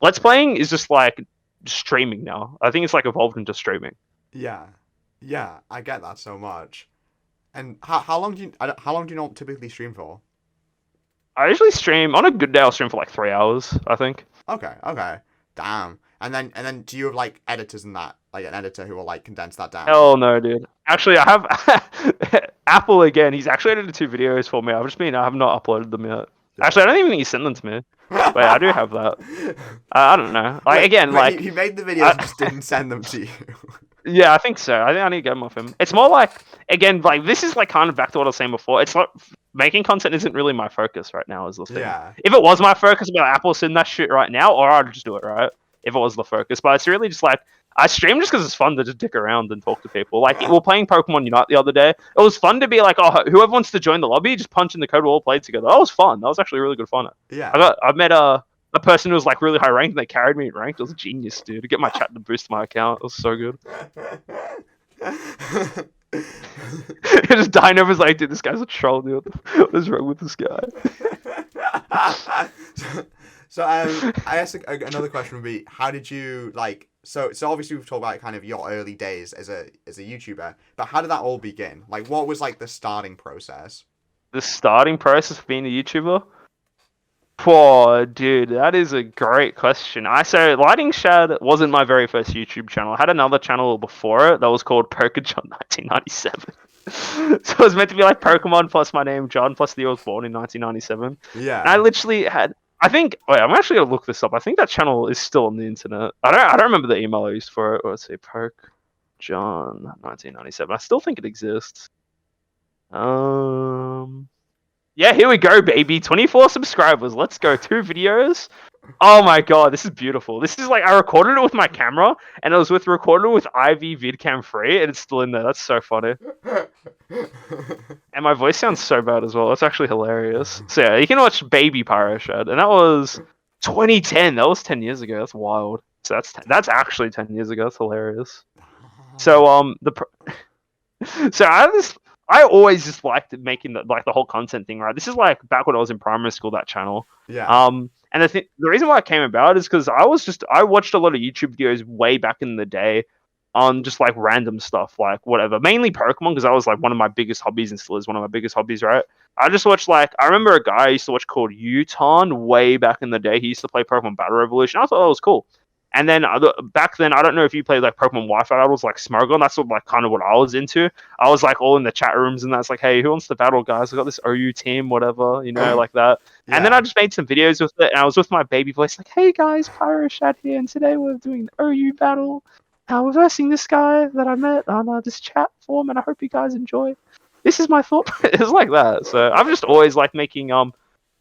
[SPEAKER 2] let's playing is just, like, streaming now. I think it's, like, evolved into streaming.
[SPEAKER 1] Yeah. Yeah, I get that so much. And how long do you not typically stream for?
[SPEAKER 2] I usually stream on a good day. I'll stream for like 3 hours, I think.
[SPEAKER 1] Okay. Damn. And then do you have like editors and that, like an editor who will like condense that down?
[SPEAKER 2] Hell no, dude. Actually, I have Apple again. He's actually edited 2 videos for me. I have not uploaded them yet.
[SPEAKER 1] Yeah.
[SPEAKER 2] Actually, I don't even think he sent them to me. Wait, I do have that. I don't know. Like again, like
[SPEAKER 1] he made the videos and just didn't send them to you.
[SPEAKER 2] Yeah, I think so. I think I need to get them off him. It's more like again, like this is like kind of back to what I was saying before. It's like making content isn't really my focus right now. Is the thing.
[SPEAKER 1] Yeah.
[SPEAKER 2] If it was my focus, I'd be like, Apple send that shit right now, or I'd just do it right. If it was the focus, but it's really just like I stream just because it's fun to just dick around and talk to people. Like we were playing Pokemon Unite the other day. It was fun to be like, oh, whoever wants to join the lobby, just punch in the code. We all played together. That was fun. That was actually really good fun.
[SPEAKER 1] Yeah.
[SPEAKER 2] I met a person who was like really high ranked and they carried me in ranked. It was a genius, dude. To get my chat to boost my account. It was so good. Just Dino was like, dude, this guy's a troll, dude. What is wrong with this guy?
[SPEAKER 1] So I guess another question would be, how did you like? So obviously we've talked about kind of your early days as a YouTuber, but how did that all begin? Like, what was like the starting process?
[SPEAKER 2] The starting process of being a YouTuber? Poor dude, that is a great question. So Lighting Shad wasn't my very first YouTube channel. I had another channel before it that was called PokeJohn 1997. So it was meant to be like Pokemon plus my name John plus the year I was born in 1997.
[SPEAKER 1] Yeah.
[SPEAKER 2] And I literally had. I think. Wait, I'm actually gonna look this up. I think that channel is still on the internet. I don't remember the email I used for it. Let's see, PokeJohn 1997. I still think it exists. Yeah, here we go, baby. 24 subscribers. Let's go. 2 videos. Oh my god, this is beautiful. This is like I recorded it with my camera, and it was recorded with Ivy VidCam 3, and it's still in there. That's so funny. And my voice sounds so bad as well. That's actually hilarious. So yeah, you can watch Baby PyroShad, and that was 2010. That was 10 years ago. That's wild. So that's actually 10 years ago. That's hilarious. So so I always just liked making the whole content thing, right? This is like back when I was in primary school, that channel.
[SPEAKER 1] Yeah.
[SPEAKER 2] And the reason why it came about is because I watched a lot of YouTube videos way back in the day on just like random stuff, like whatever. Mainly Pokemon, because that was like one of my biggest hobbies and still is one of my biggest hobbies, right? I just watched I remember a guy I used to watch called Uton way back in the day. He used to play Pokemon Battle Revolution. I thought that was cool. And then back then, I don't know if you played like Pokemon Wi-Fi battles like Smogon. That's what like kind of what I was into. I was like all in the chat rooms and that's like, hey, who wants to battle, guys? I got this OU team, whatever, like that.
[SPEAKER 1] Yeah.
[SPEAKER 2] And then I just made some videos with it, and I was with my baby voice, like, hey guys, PyroShad here, and today we're doing the OU battle. We're versing this guy that I met on this chat forum, and I hope you guys enjoy. This is my thought. It's like that. So I'm just always like making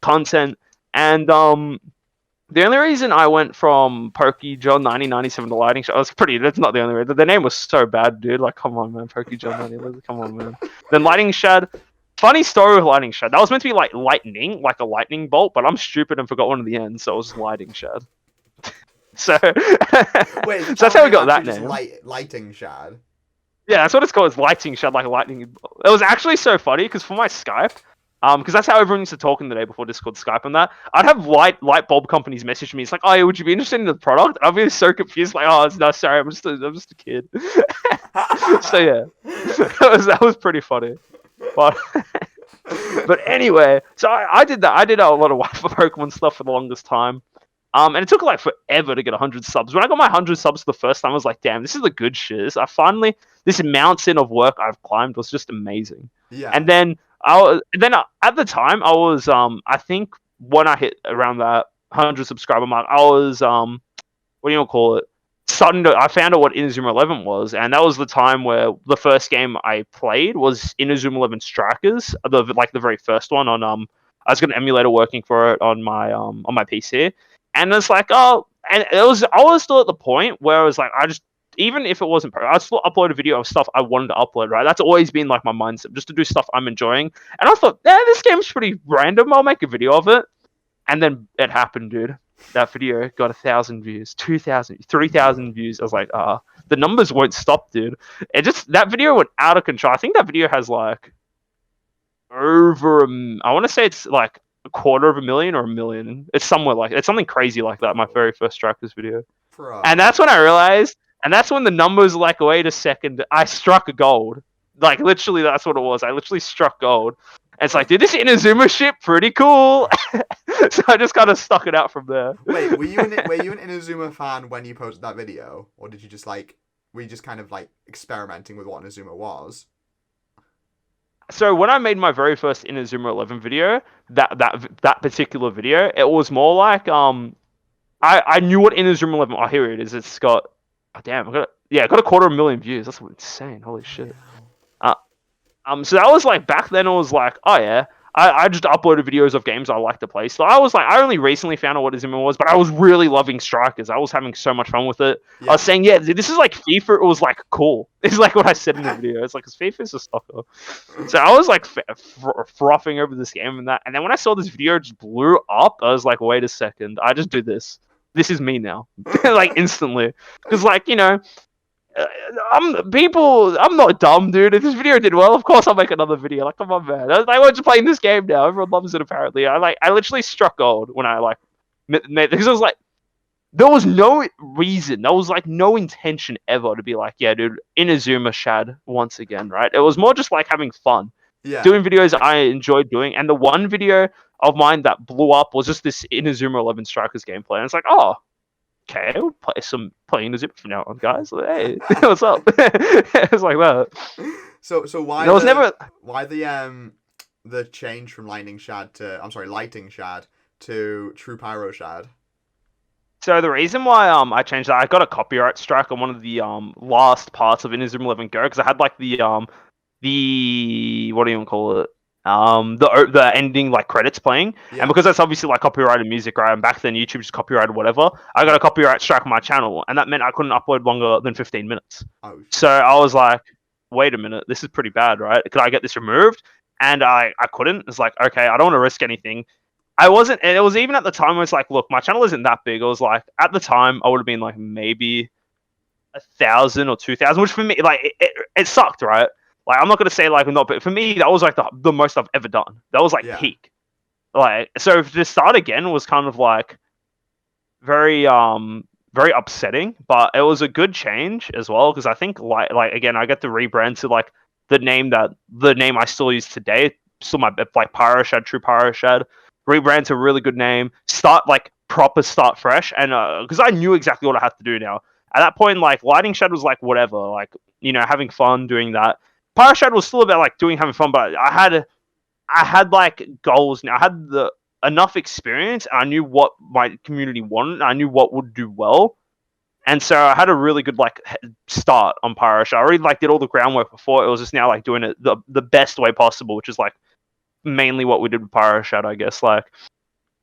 [SPEAKER 2] content, and the only reason I went from PokeJohn 1997 to Lighting Shad, that's not the only reason. The name was so bad, dude. Like, come on, man. PokeJohn 1997, come on, man. Then Lighting Shad, funny story with Lighting Shad. That was meant to be like lightning, like a lightning bolt, but I'm stupid and forgot one of the ends, so it was Lighting Shad. So,
[SPEAKER 1] Wait,
[SPEAKER 2] so that's how we got that name.
[SPEAKER 1] Lighting Shad.
[SPEAKER 2] Yeah, that's what it's called. It's Lighting Shad, like a lightning. It was actually so funny because for my Skype, because that's how everyone used to talk in the day before Discord, Skype, and that. I'd have light bulb companies message me. It's like, oh, yeah, would you be interested in the product? I'd be so confused, like, oh, no, sorry, I'm just a kid. So yeah, that was pretty funny. But but anyway, so I did that. I did a lot of Wi-Fi Pokemon stuff for the longest time. And it took like forever to get 100 subs. When I got my 100 subs the first time, I was like, damn, this is the good shit. This mountain of work I've climbed was just amazing.
[SPEAKER 1] Yeah.
[SPEAKER 2] And then at the time, I was, I think when I hit around that 100 subscriber mark, I was, what do you call it? I found out what Inazuma 11 was, and that was the time where the first game I played was Inazuma 11 Strikers, the very first one on, I was got an emulator working for it on my PC. And it's like, oh, and I was still at the point where I was like, even if it wasn't, I'd still upload a video of stuff I wanted to upload, right? That's always been like my mindset, just to do stuff I'm enjoying. And I thought, this game's pretty random. I'll make a video of it. And then it happened, dude. That video got 1,000 views, 2,000, 3,000 views. I was like, the numbers won't stop, dude. That video went out of control. I think that video has like over, I want to say it's like 250,000 or 1 million. It's something crazy like that. My very first Strikers video.
[SPEAKER 1] Bro.
[SPEAKER 2] And that's when I realized, and that's when the numbers like, wait a second, I struck a gold. Like literally, that's what it was. I literally struck gold. And it's like, dude, this Inazuma shit pretty cool. So I just kind of stuck it out from there.
[SPEAKER 1] Wait, were you an Inazuma fan when you posted that video, or did you just were you just kind of like experimenting with what Inazuma was?
[SPEAKER 2] So when I made my very first Inazuma 11 video, that particular video, it was more like I knew what Inazuma 11. Oh, here it is. It's got, oh, damn, it got 250,000 views. That's insane. Holy shit. So that was like back then. It was like, oh yeah, I just uploaded videos of games I like to play. So I was like, I only recently found out what Inazuma was, but I was really loving Strikers. I was having so much fun with it. Yeah. I was saying, yeah, this is like FIFA. It was like cool. It's like what I said in the video. It's like, cause FIFA is a soccer. So I was like frothing over this game and that. And then when I saw this video just blew up, I was like, wait a second, I just do this. This is me now, like instantly. Cause like, I'm not dumb, dude. If this video did well, of course I'll make another video. Like, come on, man. I want to play this game now. Everyone loves it, apparently. I literally struck gold when I made, because I was like, there was no reason, there was like no intention ever to be like, yeah, dude, Inazuma Shad once again, right? It was more just like having fun, doing videos I enjoyed doing. And the one video of mine that blew up was just this Inazuma 11 Strikers gameplay, and it's like, oh. Okay, we'll play Inazuma from now on, guys. Hey, what's up? It's like that.
[SPEAKER 1] So why why the change from Lighting Shad to TruePyroShad?
[SPEAKER 2] So the reason why I changed that, I got a copyright strike on one of the last parts of Inazuma 11 Go, because I had like the what do you even call it? The ending like credits playing, and because that's obviously like copyrighted music, right? And back then YouTube just copyrighted whatever. I got a copyright strike on my channel, and that meant I couldn't upload longer than 15 minutes. Oh. So I was like, wait a minute, this is pretty bad, right? Could I get this removed? And I couldn't. It's like, okay, I don't want to risk anything. I wasn't, and it was even at the time where it's like, look, my channel isn't that big. It was like at the time I would have been like maybe 1,000 or 2,000, which for me like it sucked, right? Like, I'm not going to say, like, not, but for me, that was, like, the most I've ever done. That was, like, peak. Like, so to start again was kind of, like, very upsetting, but it was a good change as well, because I think, like, again, I get to rebrand to, like, the name I still use today, still my, like, PyroShad, TruePyroShad, rebrand to a really good name, start, like, proper start fresh, and because I knew exactly what I had to do now. At that point, like Lightning Shad was like whatever, like having fun doing that. PyroShad was still about like having fun, but I had like goals now. I had the enough experience, and I knew what my community wanted. I knew what would do well, and so I had a really good like start on PyroShad. I already like did all the groundwork before. It was just now like doing it the best way possible, which is like mainly what we did with PyroShad, I guess. Like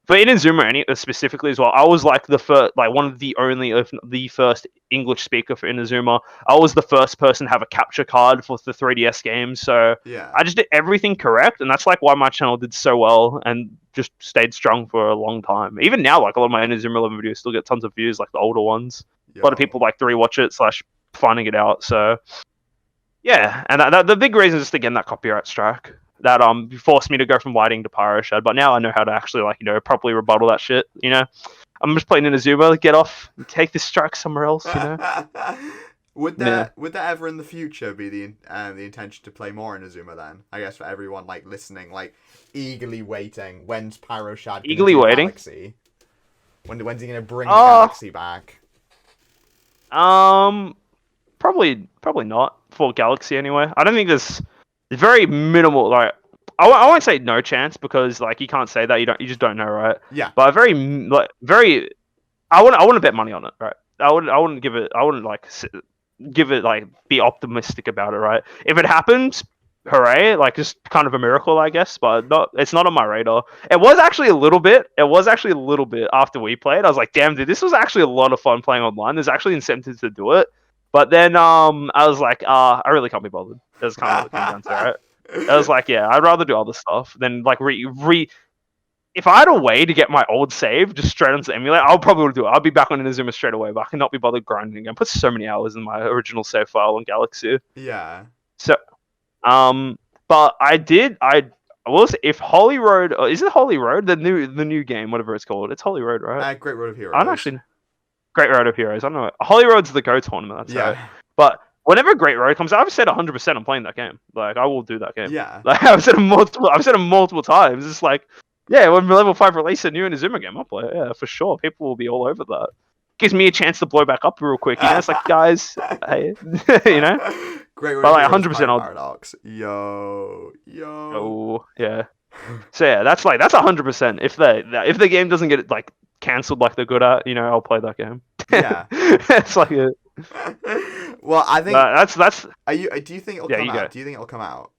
[SPEAKER 2] for Inazuma specifically as well, I was like the first, like one of the only, if not the first English speaker for Inazuma. I was the first person to have a capture card for the 3DS game, so
[SPEAKER 1] Yeah.
[SPEAKER 2] I just did everything correct, and that's like why my channel did so well and just stayed strong for a long time. Even now, like a lot of my Inazuma 11 videos still get tons of views, like the older ones.
[SPEAKER 1] Yo.
[SPEAKER 2] A lot of people like to rewatch it / finding it out. So yeah, and the big reason is just again that copyright strike that forced me to go from lighting to PyroShad. But now I know how to actually like properly rebuttal that shit. I'm just playing Inazuma, get off, take this strike somewhere else.
[SPEAKER 1] Would there ever in the future be the intention to play more Inazuma then? I guess for everyone like listening, like eagerly waiting. When's PyroShad
[SPEAKER 2] Eagerly waiting.
[SPEAKER 1] Galaxy? When's he gonna bring the Galaxy back?
[SPEAKER 2] Probably not for Galaxy anyway. I don't think there's very minimal. Like I won't say no chance because like you can't say that you just don't know, right?
[SPEAKER 1] Yeah.
[SPEAKER 2] But very. I want to bet money on it, right? I wouldn't give it. I wouldn't like give it like be optimistic about it, right? If it happens, hooray! Like just kind of a miracle, I guess. But it's not on my radar. It was actually a little bit. After we played. I was like, damn, dude, this was actually a lot of fun playing online. There's actually incentives to do it. But then I was like, I really can't be bothered. That's kind of what it came down to, right? I was like, yeah, I'd rather do other stuff than like if I had a way to get my old save just straight onto the emulator, I'll probably do it. I'll be back on Inazuma straight away, but I cannot be bothered grinding again. I put so many hours in my original save file on Galaxy.
[SPEAKER 1] Yeah.
[SPEAKER 2] So, but I will say if Holy Road, is it Holy Road, the new game, whatever it's called? It's Holy Road, right?
[SPEAKER 1] Great Road of Heroes.
[SPEAKER 2] I'm actually Great Road of Heroes. I don't know. Holy Road's the Go tournament. That's right. But whenever Great Road comes, I've said 100% I'm playing that game. Like I will do that game.
[SPEAKER 1] Yeah.
[SPEAKER 2] Like I've said it multiple times. It's like, yeah, when level 5 release a new Inazuma game, I'll play it. Yeah, for sure. People will be all over that. Gives me a chance to blow back up real quick. It's like, guys, hey,
[SPEAKER 1] Great Road
[SPEAKER 2] but like
[SPEAKER 1] of Heroes
[SPEAKER 2] 100%
[SPEAKER 1] Paradox. Yo.
[SPEAKER 2] Oh yeah. So yeah, that's 100%. If the game doesn't get like cancelled like they're good at, I'll play that game.
[SPEAKER 1] Yeah.
[SPEAKER 2] It's like a.
[SPEAKER 1] Well, I think
[SPEAKER 2] that's.
[SPEAKER 1] Do you think it'll come out? Do you think it'll come out?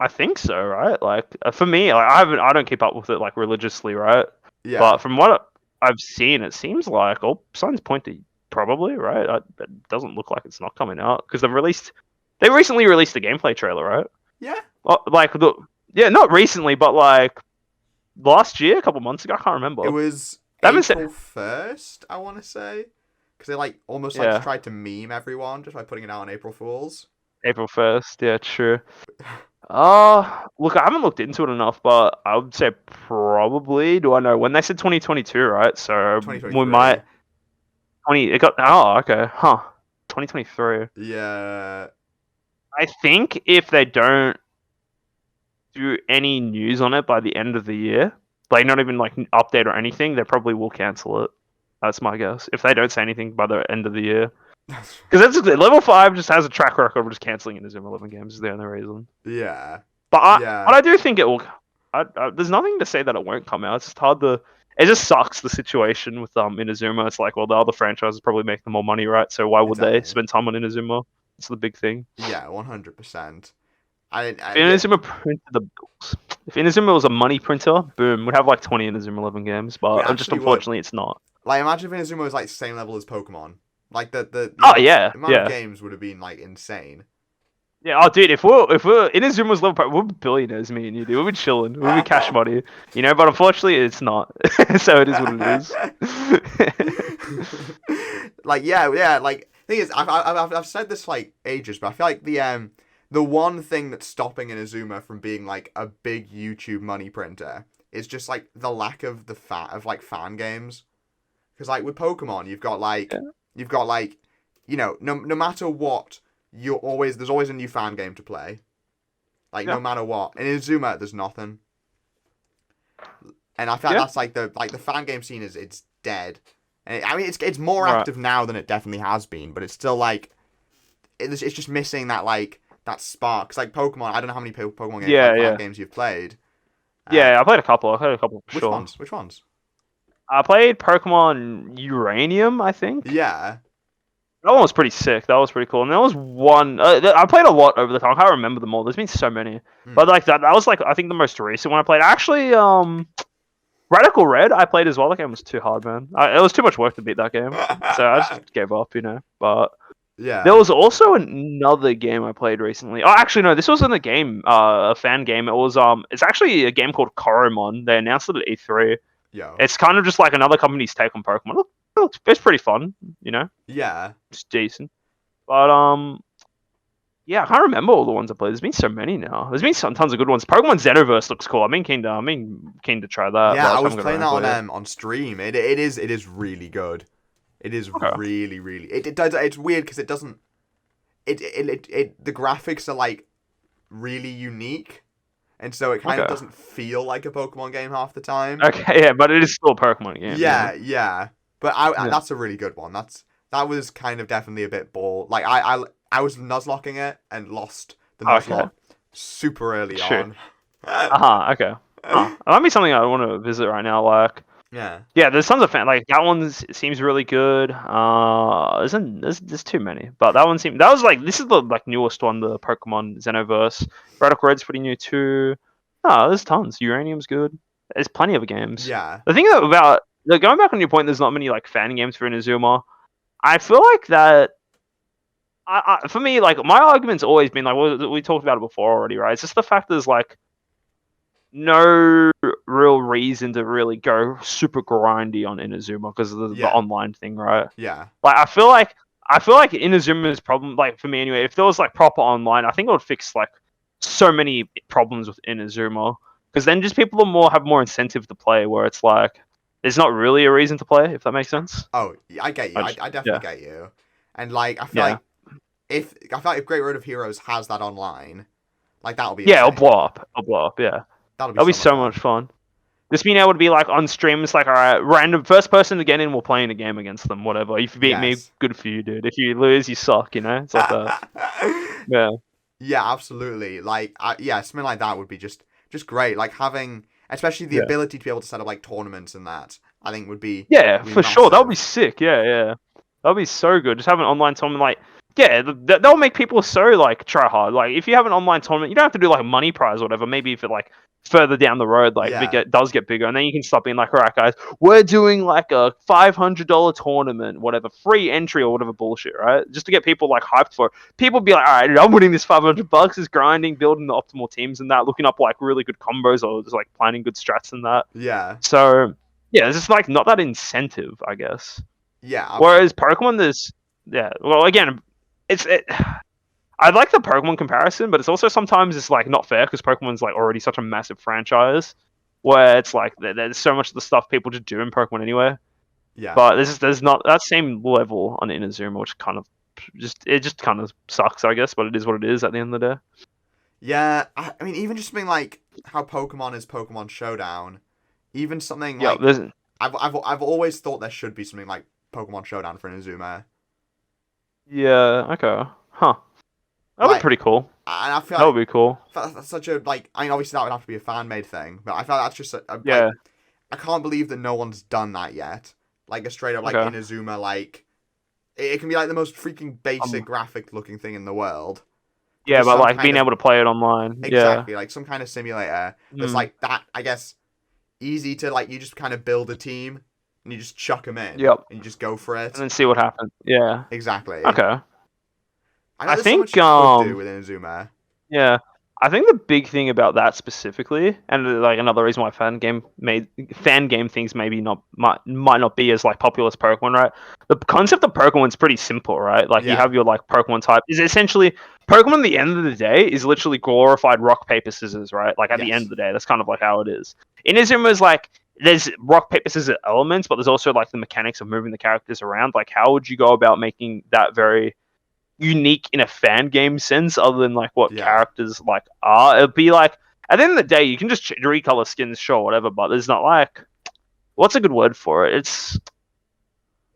[SPEAKER 2] I think so, right? Like for me, like I don't keep up with it like religiously, right?
[SPEAKER 1] Yeah.
[SPEAKER 2] But from what I've seen, it seems like all signs point to probably, right? It doesn't look like it's not coming out because they recently released a gameplay trailer, right?
[SPEAKER 1] Yeah.
[SPEAKER 2] Well, not recently, but like last year, a couple months ago, I can't remember.
[SPEAKER 1] It was April 1st, I want to say, because they like almost like tried to meme everyone just by putting it out on April Fools.
[SPEAKER 2] April 1st, yeah, true. Look, I haven't looked into it enough, but I would say probably. Do I know when they said 2022, right? So we might. It got. Oh, okay, huh? 2023.
[SPEAKER 1] Yeah.
[SPEAKER 2] I think if they don't do any news on it by the end of the year, like not even like update or anything, they probably will cancel it. That's my guess. If they don't say anything by the end of the year. Because that's level 5 just has a track record of just cancelling Inazuma 11 games is the only reason.
[SPEAKER 1] Yeah.
[SPEAKER 2] But I do think it will. There's nothing to say that it won't come out. It's just hard to. It just sucks the situation with Inazuma. It's like, well, the other franchises probably make them more money, right? So why would they spend time on Inazuma? It's the big thing.
[SPEAKER 1] Yeah, 100%.
[SPEAKER 2] If Inazuma printed the bills. If Inazuma was a money printer, boom, we'd have like 20 Inazuma 11 games. But just unfortunately, it's not.
[SPEAKER 1] Like, imagine if Inazuma was like same level as Pokemon. Like the amount of games would have been like insane.
[SPEAKER 2] Yeah, oh dude, if we're Inazuma's level, we're billionaires, me and you, dude. We'll be chilling, we'll be cash money, But unfortunately, it's not. So it is what it
[SPEAKER 1] is. Like yeah. Like thing is, I've said this like ages, but I feel like the one thing that's stopping Inazuma from being like a big YouTube money printer is just like the lack of fan games. Because like with Pokemon, you've got no matter what. There's always a new fan game to play. Like no matter what. In Inazuma, there's nothing. and I feel like
[SPEAKER 2] Yeah.
[SPEAKER 1] that's like the fan game scene is it's dead. And I mean, it's more
[SPEAKER 2] Right.
[SPEAKER 1] active now than it definitely has been, but it's still like it's just missing that spark. 'Cause like Pokemon, I don't know how many Pokemon games,
[SPEAKER 2] Yeah,
[SPEAKER 1] like fan
[SPEAKER 2] yeah.
[SPEAKER 1] games you've played. Uh,
[SPEAKER 2] Yeah, I played a couple. I played a couple for
[SPEAKER 1] which
[SPEAKER 2] sure.
[SPEAKER 1] ones? Which ones?
[SPEAKER 2] I played Pokemon Uranium, I think.
[SPEAKER 1] Yeah.
[SPEAKER 2] That one was pretty sick. That was pretty cool. And there was one. I played a lot over the time. I can't remember them all. There's been so many.
[SPEAKER 1] Hmm.
[SPEAKER 2] But like that was like I think the most recent one I played. Actually, Radical Red I played as well. That game was too hard, man. It was too much work to beat that game, so I just gave up, you know. But there
[SPEAKER 1] Yeah.
[SPEAKER 2] was also another game I played recently. Oh, actually, no, this wasn't a game, a fan game. It was it's actually a game called Koromon. They announced it at E3.
[SPEAKER 1] Yo.
[SPEAKER 2] It's kind of just like another company's take on Pokemon. It's pretty fun, you know.
[SPEAKER 1] Yeah.
[SPEAKER 2] It's decent, but yeah, I can't remember all the ones I played. There's been so many now. There's been some tons of good ones. Pokemon Xenoverse looks cool. keen to try that.
[SPEAKER 1] Yeah,
[SPEAKER 2] But I
[SPEAKER 1] I
[SPEAKER 2] just
[SPEAKER 1] was
[SPEAKER 2] haven't got
[SPEAKER 1] playing that
[SPEAKER 2] around to it yet.
[SPEAKER 1] on stream. It is really good. It is
[SPEAKER 2] Okay.
[SPEAKER 1] really it does it's weird because it doesn't the graphics are like really unique, and so it kind of
[SPEAKER 2] Okay.
[SPEAKER 1] doesn't feel like a Pokemon game half the time.
[SPEAKER 2] Okay, yeah, but it is still a Pokemon game.
[SPEAKER 1] Yeah. But
[SPEAKER 2] Yeah.
[SPEAKER 1] that's a really good one. That was kind of definitely a bit ball. Like I was nuzlocking it and lost the
[SPEAKER 2] Okay.
[SPEAKER 1] nuzlocke super early
[SPEAKER 2] Shoot.
[SPEAKER 1] on.
[SPEAKER 2] Okay. That might be something I want to visit right now. Like,
[SPEAKER 1] Yeah.
[SPEAKER 2] yeah, there's tons of fan. Like that one seems really good. There's too many, but that was like this is the like newest one, the Pokemon Xenoverse. Radical Red's pretty new too. No, there's tons. Uranium's good. There's plenty of games.
[SPEAKER 1] Yeah.
[SPEAKER 2] The thing about going back on your point, there's not many like fan games for Inazuma. I feel like that. For me, like my argument's always been like we talked about it before already, right? It's just the fact there's like no real reason to really go super grindy on Inazuma because of the
[SPEAKER 1] Yeah.
[SPEAKER 2] online thing, right?
[SPEAKER 1] Yeah.
[SPEAKER 2] Like I feel like Inazuma's problem, like for me anyway, if there was like proper online, I think it would fix like so many problems with Inazuma because then just people have more incentive to play. Where it's like there's not really a reason to play, if that makes sense.
[SPEAKER 1] Oh, I get you. I definitely get you. And like I feel
[SPEAKER 2] Yeah.
[SPEAKER 1] like if Great Road of Heroes has that online, like that'll be
[SPEAKER 2] Yeah, it'll
[SPEAKER 1] insane.
[SPEAKER 2] blow up. It'll blow up. Yeah,
[SPEAKER 1] That'll
[SPEAKER 2] be
[SPEAKER 1] be
[SPEAKER 2] so much fun. Just being able to be like on stream, it's like, all right, random first person to get in, we're playing a game against them, whatever. If you beat me,
[SPEAKER 1] Yes.
[SPEAKER 2] good for you, dude. If you lose, you suck, you know? It's like that. Yeah.
[SPEAKER 1] Yeah, absolutely. Like, yeah, something like that would be just great. Like having, especially the
[SPEAKER 2] Yeah.
[SPEAKER 1] ability to be able to set up like tournaments and that, I think would be
[SPEAKER 2] Yeah, for sure. That would be
[SPEAKER 1] massive.
[SPEAKER 2] sick. Yeah, yeah. That would be so good. Just have an online tournament, like, yeah, that'll make people so, like, try hard. Like, if you have an online tournament, you don't have to do, like, a money prize or whatever. Maybe if it, like, further down the road, like, if
[SPEAKER 1] Yeah.
[SPEAKER 2] it does get bigger, and then you can stop being like, all right, guys, we're doing, like, a $500 tournament, whatever, free entry or whatever bullshit, right? Just to get people, like, hyped for it. People be like, all right, I'm winning this $500, is grinding, building the optimal teams and that, looking up, like, really good combos or just, like, planning good strats and that.
[SPEAKER 1] Yeah.
[SPEAKER 2] So, yeah, it's just, like, not that incentive, I guess.
[SPEAKER 1] Yeah.
[SPEAKER 2] Whereas Pokemon, well, again, I like the Pokemon comparison, but it's also sometimes it's like not fair because Pokemon's like already such a massive franchise, where it's like there's so much of the stuff people just do in Pokemon anyway.
[SPEAKER 1] Yeah.
[SPEAKER 2] But there's not that same level on Inazuma, which kind of just kind of sucks, I guess. But it is what it is at the end of the day.
[SPEAKER 1] Yeah. I mean, even just something like how Pokemon is Pokemon Showdown, even something
[SPEAKER 2] Yeah,
[SPEAKER 1] like
[SPEAKER 2] there's
[SPEAKER 1] I've always thought there should be something like Pokemon Showdown for Inazuma.
[SPEAKER 2] yeah, okay, huh? That'd
[SPEAKER 1] Like,
[SPEAKER 2] be pretty cool.
[SPEAKER 1] and I feel
[SPEAKER 2] That
[SPEAKER 1] like
[SPEAKER 2] would be cool.
[SPEAKER 1] that's such a like. I mean, obviously that would have to be a fan made thing, but I feel like that's just
[SPEAKER 2] Yeah.
[SPEAKER 1] like I can't believe that no one's done that yet. Like a straight up like
[SPEAKER 2] Okay.
[SPEAKER 1] Inazuma, like it can be like the most freaking basic graphic looking thing in the world.
[SPEAKER 2] Yeah,
[SPEAKER 1] Just
[SPEAKER 2] but
[SPEAKER 1] some
[SPEAKER 2] like
[SPEAKER 1] kind
[SPEAKER 2] being
[SPEAKER 1] of-
[SPEAKER 2] able to play it online.
[SPEAKER 1] Exactly, like some kind of simulator that's
[SPEAKER 2] Mm.
[SPEAKER 1] like that. I guess easy to like. You just kind of build a team and you just chuck them in.
[SPEAKER 2] Yep.
[SPEAKER 1] And you just go for it.
[SPEAKER 2] And then see what happens. Yeah.
[SPEAKER 1] Exactly.
[SPEAKER 2] Okay.
[SPEAKER 1] I know
[SPEAKER 2] I
[SPEAKER 1] there's
[SPEAKER 2] think,
[SPEAKER 1] so much you could do with Inazuma.
[SPEAKER 2] Yeah, I think the big thing about that specifically, and like another reason why fan game things maybe might not be as like popular as Pokemon, right? The concept of Pokemon's pretty simple, right? Like you
[SPEAKER 1] Yeah.
[SPEAKER 2] have your like Pokemon type is essentially Pokemon. At the end of the day, is literally glorified rock paper scissors, right? Like at the
[SPEAKER 1] Yes.
[SPEAKER 2] end of the day, that's kind of like how it is. Inazuma is like there's rock paper scissors elements, but there's also like the mechanics of moving the characters around. Like how would you go about making that very unique in a fan game sense other than like what
[SPEAKER 1] Yeah.
[SPEAKER 2] characters like are? It'd be like at the end of the day, you can just recolor skins, sure, whatever. But there's not like, what's a good word for it?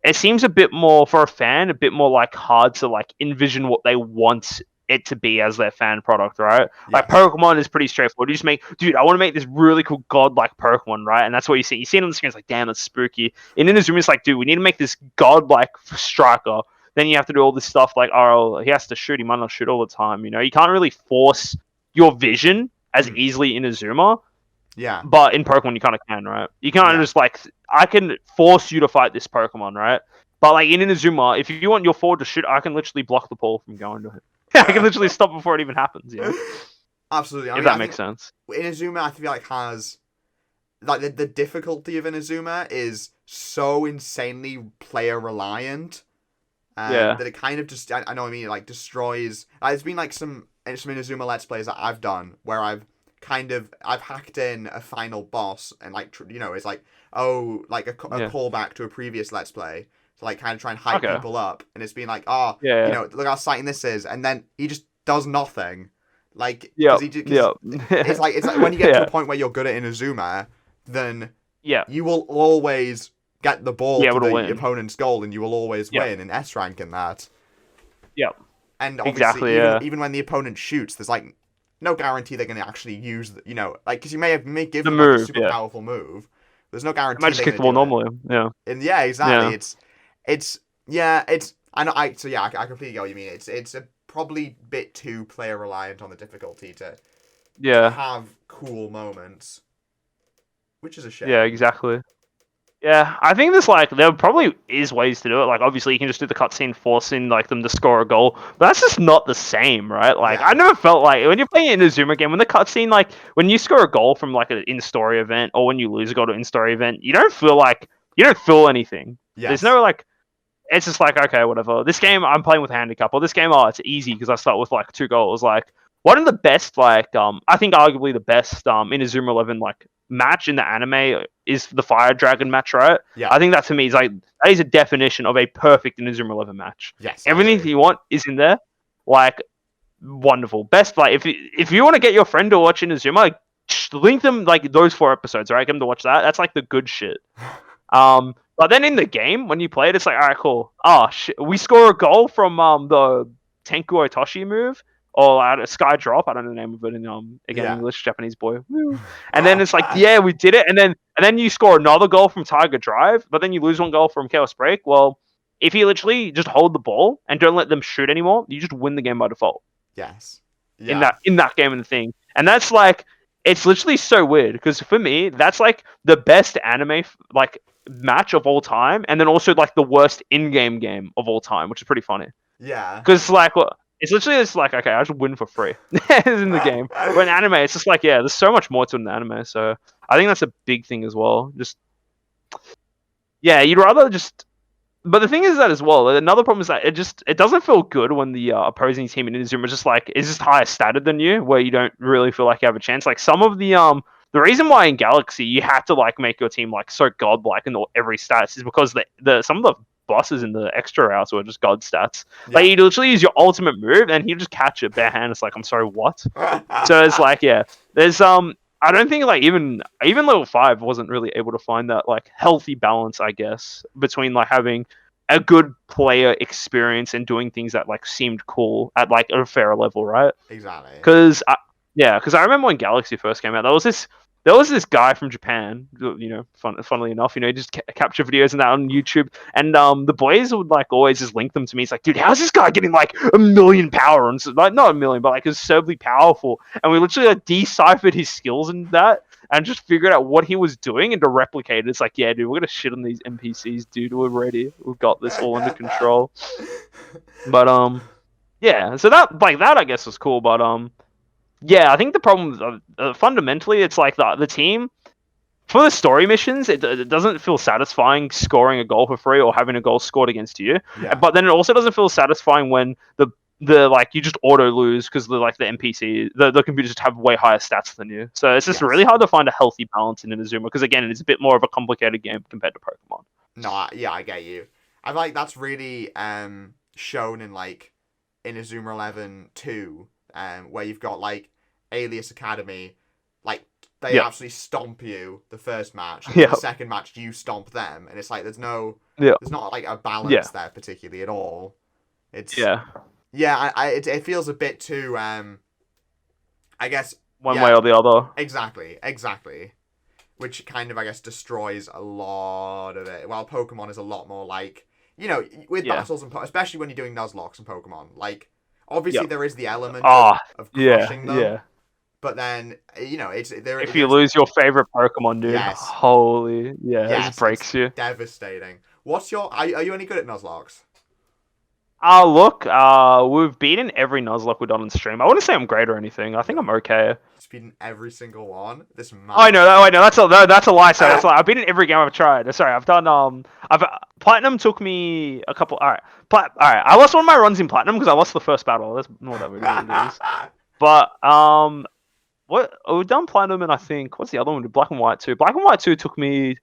[SPEAKER 2] It seems a bit more for a fan, a bit more like hard to like envision what they want it to be as their fan product, right? Like
[SPEAKER 1] Yes.
[SPEAKER 2] Pokemon is pretty straightforward. You just make, dude, I want to make this really cool godlike Pokemon, right? And that's what you see. You see it on the screen, it's like, damn, that's spooky. In Inazuma, it's like, dude, we need to make this godlike striker. Then you have to do all this stuff like, oh, he has to shoot. He might not shoot all the time. You know, you can't really force your vision as easily in Inazuma.
[SPEAKER 1] Yeah.
[SPEAKER 2] But in Pokemon, you kind of can, right? You kind of just like, I can force you to fight this Pokemon, right? But like in Inazuma, if you want your forward to shoot, I can literally block the ball from going to it. I can literally stop before it even happens, you know?
[SPEAKER 1] Absolutely.
[SPEAKER 2] If that makes sense.
[SPEAKER 1] Inazuma, I feel like has like the difficulty of Inazuma is so insanely player reliant. That it kind of just I know what I mean, it like destroys. It's been like some Inazuma Let's Plays that I've done where I've hacked in a final boss and like it's like, oh, like a callback to a previous Let's Play to like kind of try and hype people up, and it's been like, look how exciting this is, and then he just does nothing, like it's like when you get to a point where you're good at Inazuma, then you will always get the ball to the opponent's goal, and you will always win in S rank in that. And obviously, even when the opponent shoots, there's like no guarantee they're going to actually use, because you may give them like a super powerful move. There's no guarantee.
[SPEAKER 2] I might just kick the ball normally.
[SPEAKER 1] And exactly. I know. I completely get what you mean. It's a probably bit too player reliant on the difficulty to have cool moments, which is a shame.
[SPEAKER 2] Yeah, exactly. Yeah, I think there probably is ways to do it. Like, obviously, you can just do the cutscene forcing like them to score a goal, but that's just not the same, right? Like, I never felt like when you're playing in a Zuma game, when the cutscene, like when you score a goal from like an in-story event, or when you lose a goal to an in-story event, you don't feel anything.
[SPEAKER 1] Yes.
[SPEAKER 2] There's no like, it's just like, okay, whatever. This game I'm playing with a handicap, or this game, it's easy because I start with like 2 goals. Like, one of the best, like, I think arguably the best Inazuma 11 like match in the anime is the Fire Dragon match, right?
[SPEAKER 1] Yeah.
[SPEAKER 2] I think that to me is like, that is a definition of a perfect Inazuma 11 match.
[SPEAKER 1] Yes.
[SPEAKER 2] Everything you want is in there. Like, wonderful. Best, like, if you want to get your friend to watch Inazuma, like, link them like those 4 episodes, right? Get them to watch that. That's like the good shit. But then in the game, when you play it, it's like, all right, cool. Oh shit, we score a goal from the Tenku Otoshi move, or a Sky Drop. I don't know the name of it in English, Japanese boy. Woo. And then it's like, yeah, we did it. And then you score another goal from Tiger Drive, but then you lose 1 goal from Chaos Break. Well, if you literally just hold the ball and don't let them shoot anymore, you just win the game by default.
[SPEAKER 1] Yes.
[SPEAKER 2] Yeah. In that game and the thing, and that's like, it's literally so weird because for me, that's like the best anime like match of all time, and then also like the worst in-game game of all time, which is pretty funny.
[SPEAKER 1] Yeah.
[SPEAKER 2] Because like, it's literally just like, okay, I just win for free in the game. But in anime, it's just like, yeah, there's so much more to it in the anime. So I think that's a big thing as well. Just, yeah, you'd rather just. But the thing is that as well, another problem is that it doesn't feel good when the opposing team in Inazuma is just higher statted than you, where you don't really feel like you have a chance. Like some of the reason why in Galaxy you have to like make your team like so godlike in every stats is because the some of the bosses in the extra routes were just god stats. Yeah. Like you literally use your ultimate move and he'll just catch it bare hand. It's like, I'm sorry, what? So it's like, yeah, there's I don't think like even level 5 wasn't really able to find that like healthy balance, I guess, between like having a good player experience and doing things that like seemed cool at like a fair level, right?
[SPEAKER 1] Exactly.
[SPEAKER 2] Because I remember when Galaxy first came out, there was this guy from Japan, funnily enough, he just capture videos and that on YouTube, and the boys would like always just link them to me. It's like, dude, how's this guy getting like 1,000,000 power? And so, like, not 1,000,000, but like absurdly powerful. And we literally like deciphered his skills and that, and just figured out what he was doing and to replicate it. It's like, yeah, dude, we're gonna shit on these NPCs, dude. We're ready. We've got this all under control. But yeah. So that I guess was cool. But yeah, I think the problem fundamentally, it's like the team for the story missions, it doesn't feel satisfying scoring a goal for free or having a goal scored against you.
[SPEAKER 1] Yeah.
[SPEAKER 2] But then it also doesn't feel satisfying when the like you just auto lose because the NPC the computers just have way higher stats than you. So it's just really hard to find a healthy balance in Inazuma because again, it is a bit more of a complicated game compared to Pokemon.
[SPEAKER 1] No, yeah, I get you. I like that's really shown in like Inazuma 11 2, where you've got like Alias Academy, like they
[SPEAKER 2] Yeah.
[SPEAKER 1] absolutely stomp you the first match, and then
[SPEAKER 2] Yeah.
[SPEAKER 1] the second match you stomp them, and it's like there's
[SPEAKER 2] Yeah.
[SPEAKER 1] not like a
[SPEAKER 2] Yeah.
[SPEAKER 1] balance there particularly at all. It's
[SPEAKER 2] Yeah.
[SPEAKER 1] yeah, it feels a bit too I guess
[SPEAKER 2] One way
[SPEAKER 1] yeah,
[SPEAKER 2] or the other.
[SPEAKER 1] exactly. Which kind of I guess destroys a lot of it. While Pokemon is a lot more like with
[SPEAKER 2] Yeah.
[SPEAKER 1] battles and especially when you're doing Nuzlocke and Pokemon, like obviously
[SPEAKER 2] Yep.
[SPEAKER 1] there is the element
[SPEAKER 2] Ah.
[SPEAKER 1] of
[SPEAKER 2] Yeah.
[SPEAKER 1] crushing them,
[SPEAKER 2] Yeah.
[SPEAKER 1] but then it's
[SPEAKER 2] If you
[SPEAKER 1] there's
[SPEAKER 2] lose your favorite Pokemon, dude,
[SPEAKER 1] yes
[SPEAKER 2] holy, yeah, it just
[SPEAKER 1] yes it's
[SPEAKER 2] breaks you.
[SPEAKER 1] devastating. What's your are you any good at Nuzlocks?
[SPEAKER 2] Look, we've beaten every Nuzlocke we've done on stream. I wouldn't say I'm great or anything. I think
[SPEAKER 1] Yo,
[SPEAKER 2] I'm okay.
[SPEAKER 1] he's beaten every single one. This
[SPEAKER 2] Oh, I
[SPEAKER 1] man.
[SPEAKER 2] know that. I know that's a lie. Sorry, that's a lie. I've been in every game I've tried. Sorry, I've done. I've platinum took me a couple. All right, all right. I lost one of my runs in platinum because I lost the first battle. That's whatever it is. What it is. But what we've done platinum and I think what's the other one? Black and White 2. Black and White 2 took me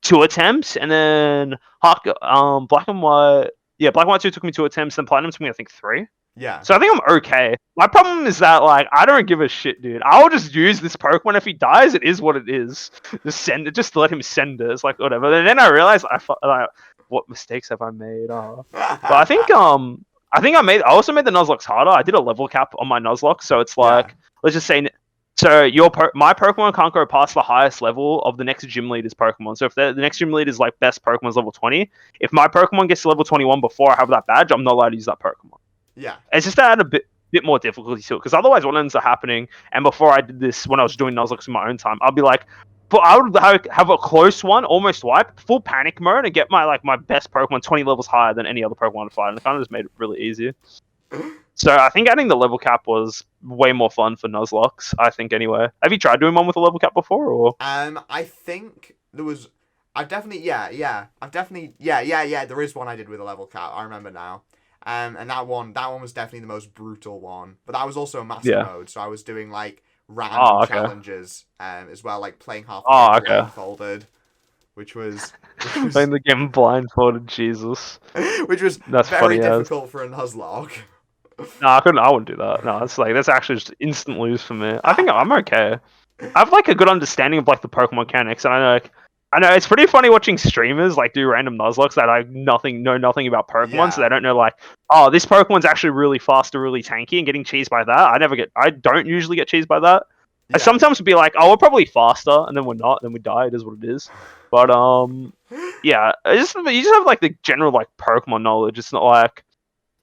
[SPEAKER 2] 2 attempts, and then Black and White. Yeah, Black and White 2 took me 2 attempts, and platinum took me I think 3.
[SPEAKER 1] Yeah.
[SPEAKER 2] So I think I'm okay. My problem is that like I don't give a shit, dude. I'll just use this Pokemon. If he dies, it is what it is. Just send it. Just let him send it. It's like whatever. And then I realized like what mistakes have I made? But I think I also made the Nuzlocke harder. I did a level cap on my Nuzlocke, so it's like
[SPEAKER 1] Yeah.
[SPEAKER 2] let's just say. So my Pokemon can't go past the highest level of the next gym leader's Pokemon. So if the next gym leader is like best Pokemon's level 20, if my Pokemon gets to level 21 before I have that badge, I'm not allowed to use that Pokemon.
[SPEAKER 1] Yeah.
[SPEAKER 2] It's just to add a bit more difficulty to it, because otherwise what ends up happening, and before I did this when I was doing Nuzlocke in my own time, I'll be like, but I would have a close one, almost wipe, full panic mode, and get my best Pokemon 20 levels higher than any other Pokemon to fight, and it kind of just made it really easy. So I think adding the level cap was way more fun for Nuzlocke, I think anyway. Have you tried doing one with a level cap before, or?
[SPEAKER 1] I think there was. I've definitely yeah. There is one I did with a level cap. I remember now. And that one was definitely the most brutal one. But that was also a master mode, so I was doing like random challenges, as well, like playing half the game blindfolded, which was
[SPEAKER 2] Playing the game blindfolded, Jesus.
[SPEAKER 1] which was
[SPEAKER 2] That's
[SPEAKER 1] very
[SPEAKER 2] funny
[SPEAKER 1] difficult for a Nuzlocke.
[SPEAKER 2] No, I couldn't. I wouldn't do that. No, it's like that's actually just instant lose for me. I think I'm okay. I have like a good understanding of like the Pokemon mechanics, and I know it's pretty funny watching streamers like do random Nuzlocks that know nothing about Pokemon, so they don't know like, oh, this Pokemon's actually really fast or really tanky, and getting cheesed by that. I don't usually get cheesed by that. I sometimes would be like, oh, we're probably faster, and then we're not, and then we die. It is what it is. But yeah, you just have like the general like Pokemon knowledge. It's not like.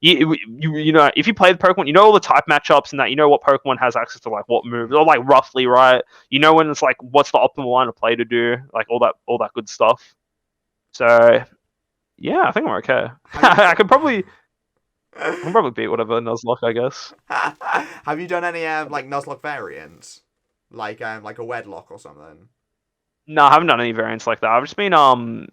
[SPEAKER 2] You know, if you play the Pokemon, you know all the type matchups and that, you know what Pokemon has access to, like what moves, or like roughly, right? You know when it's like what's the optimal line of play to do, like all that good stuff. So yeah, I think I'm okay. I can probably beat whatever Nuzlocke, I guess.
[SPEAKER 1] Have you done any like Nuzlocke variants, like a Wedlock or something?
[SPEAKER 2] No, I haven't done any variants like that. I've just been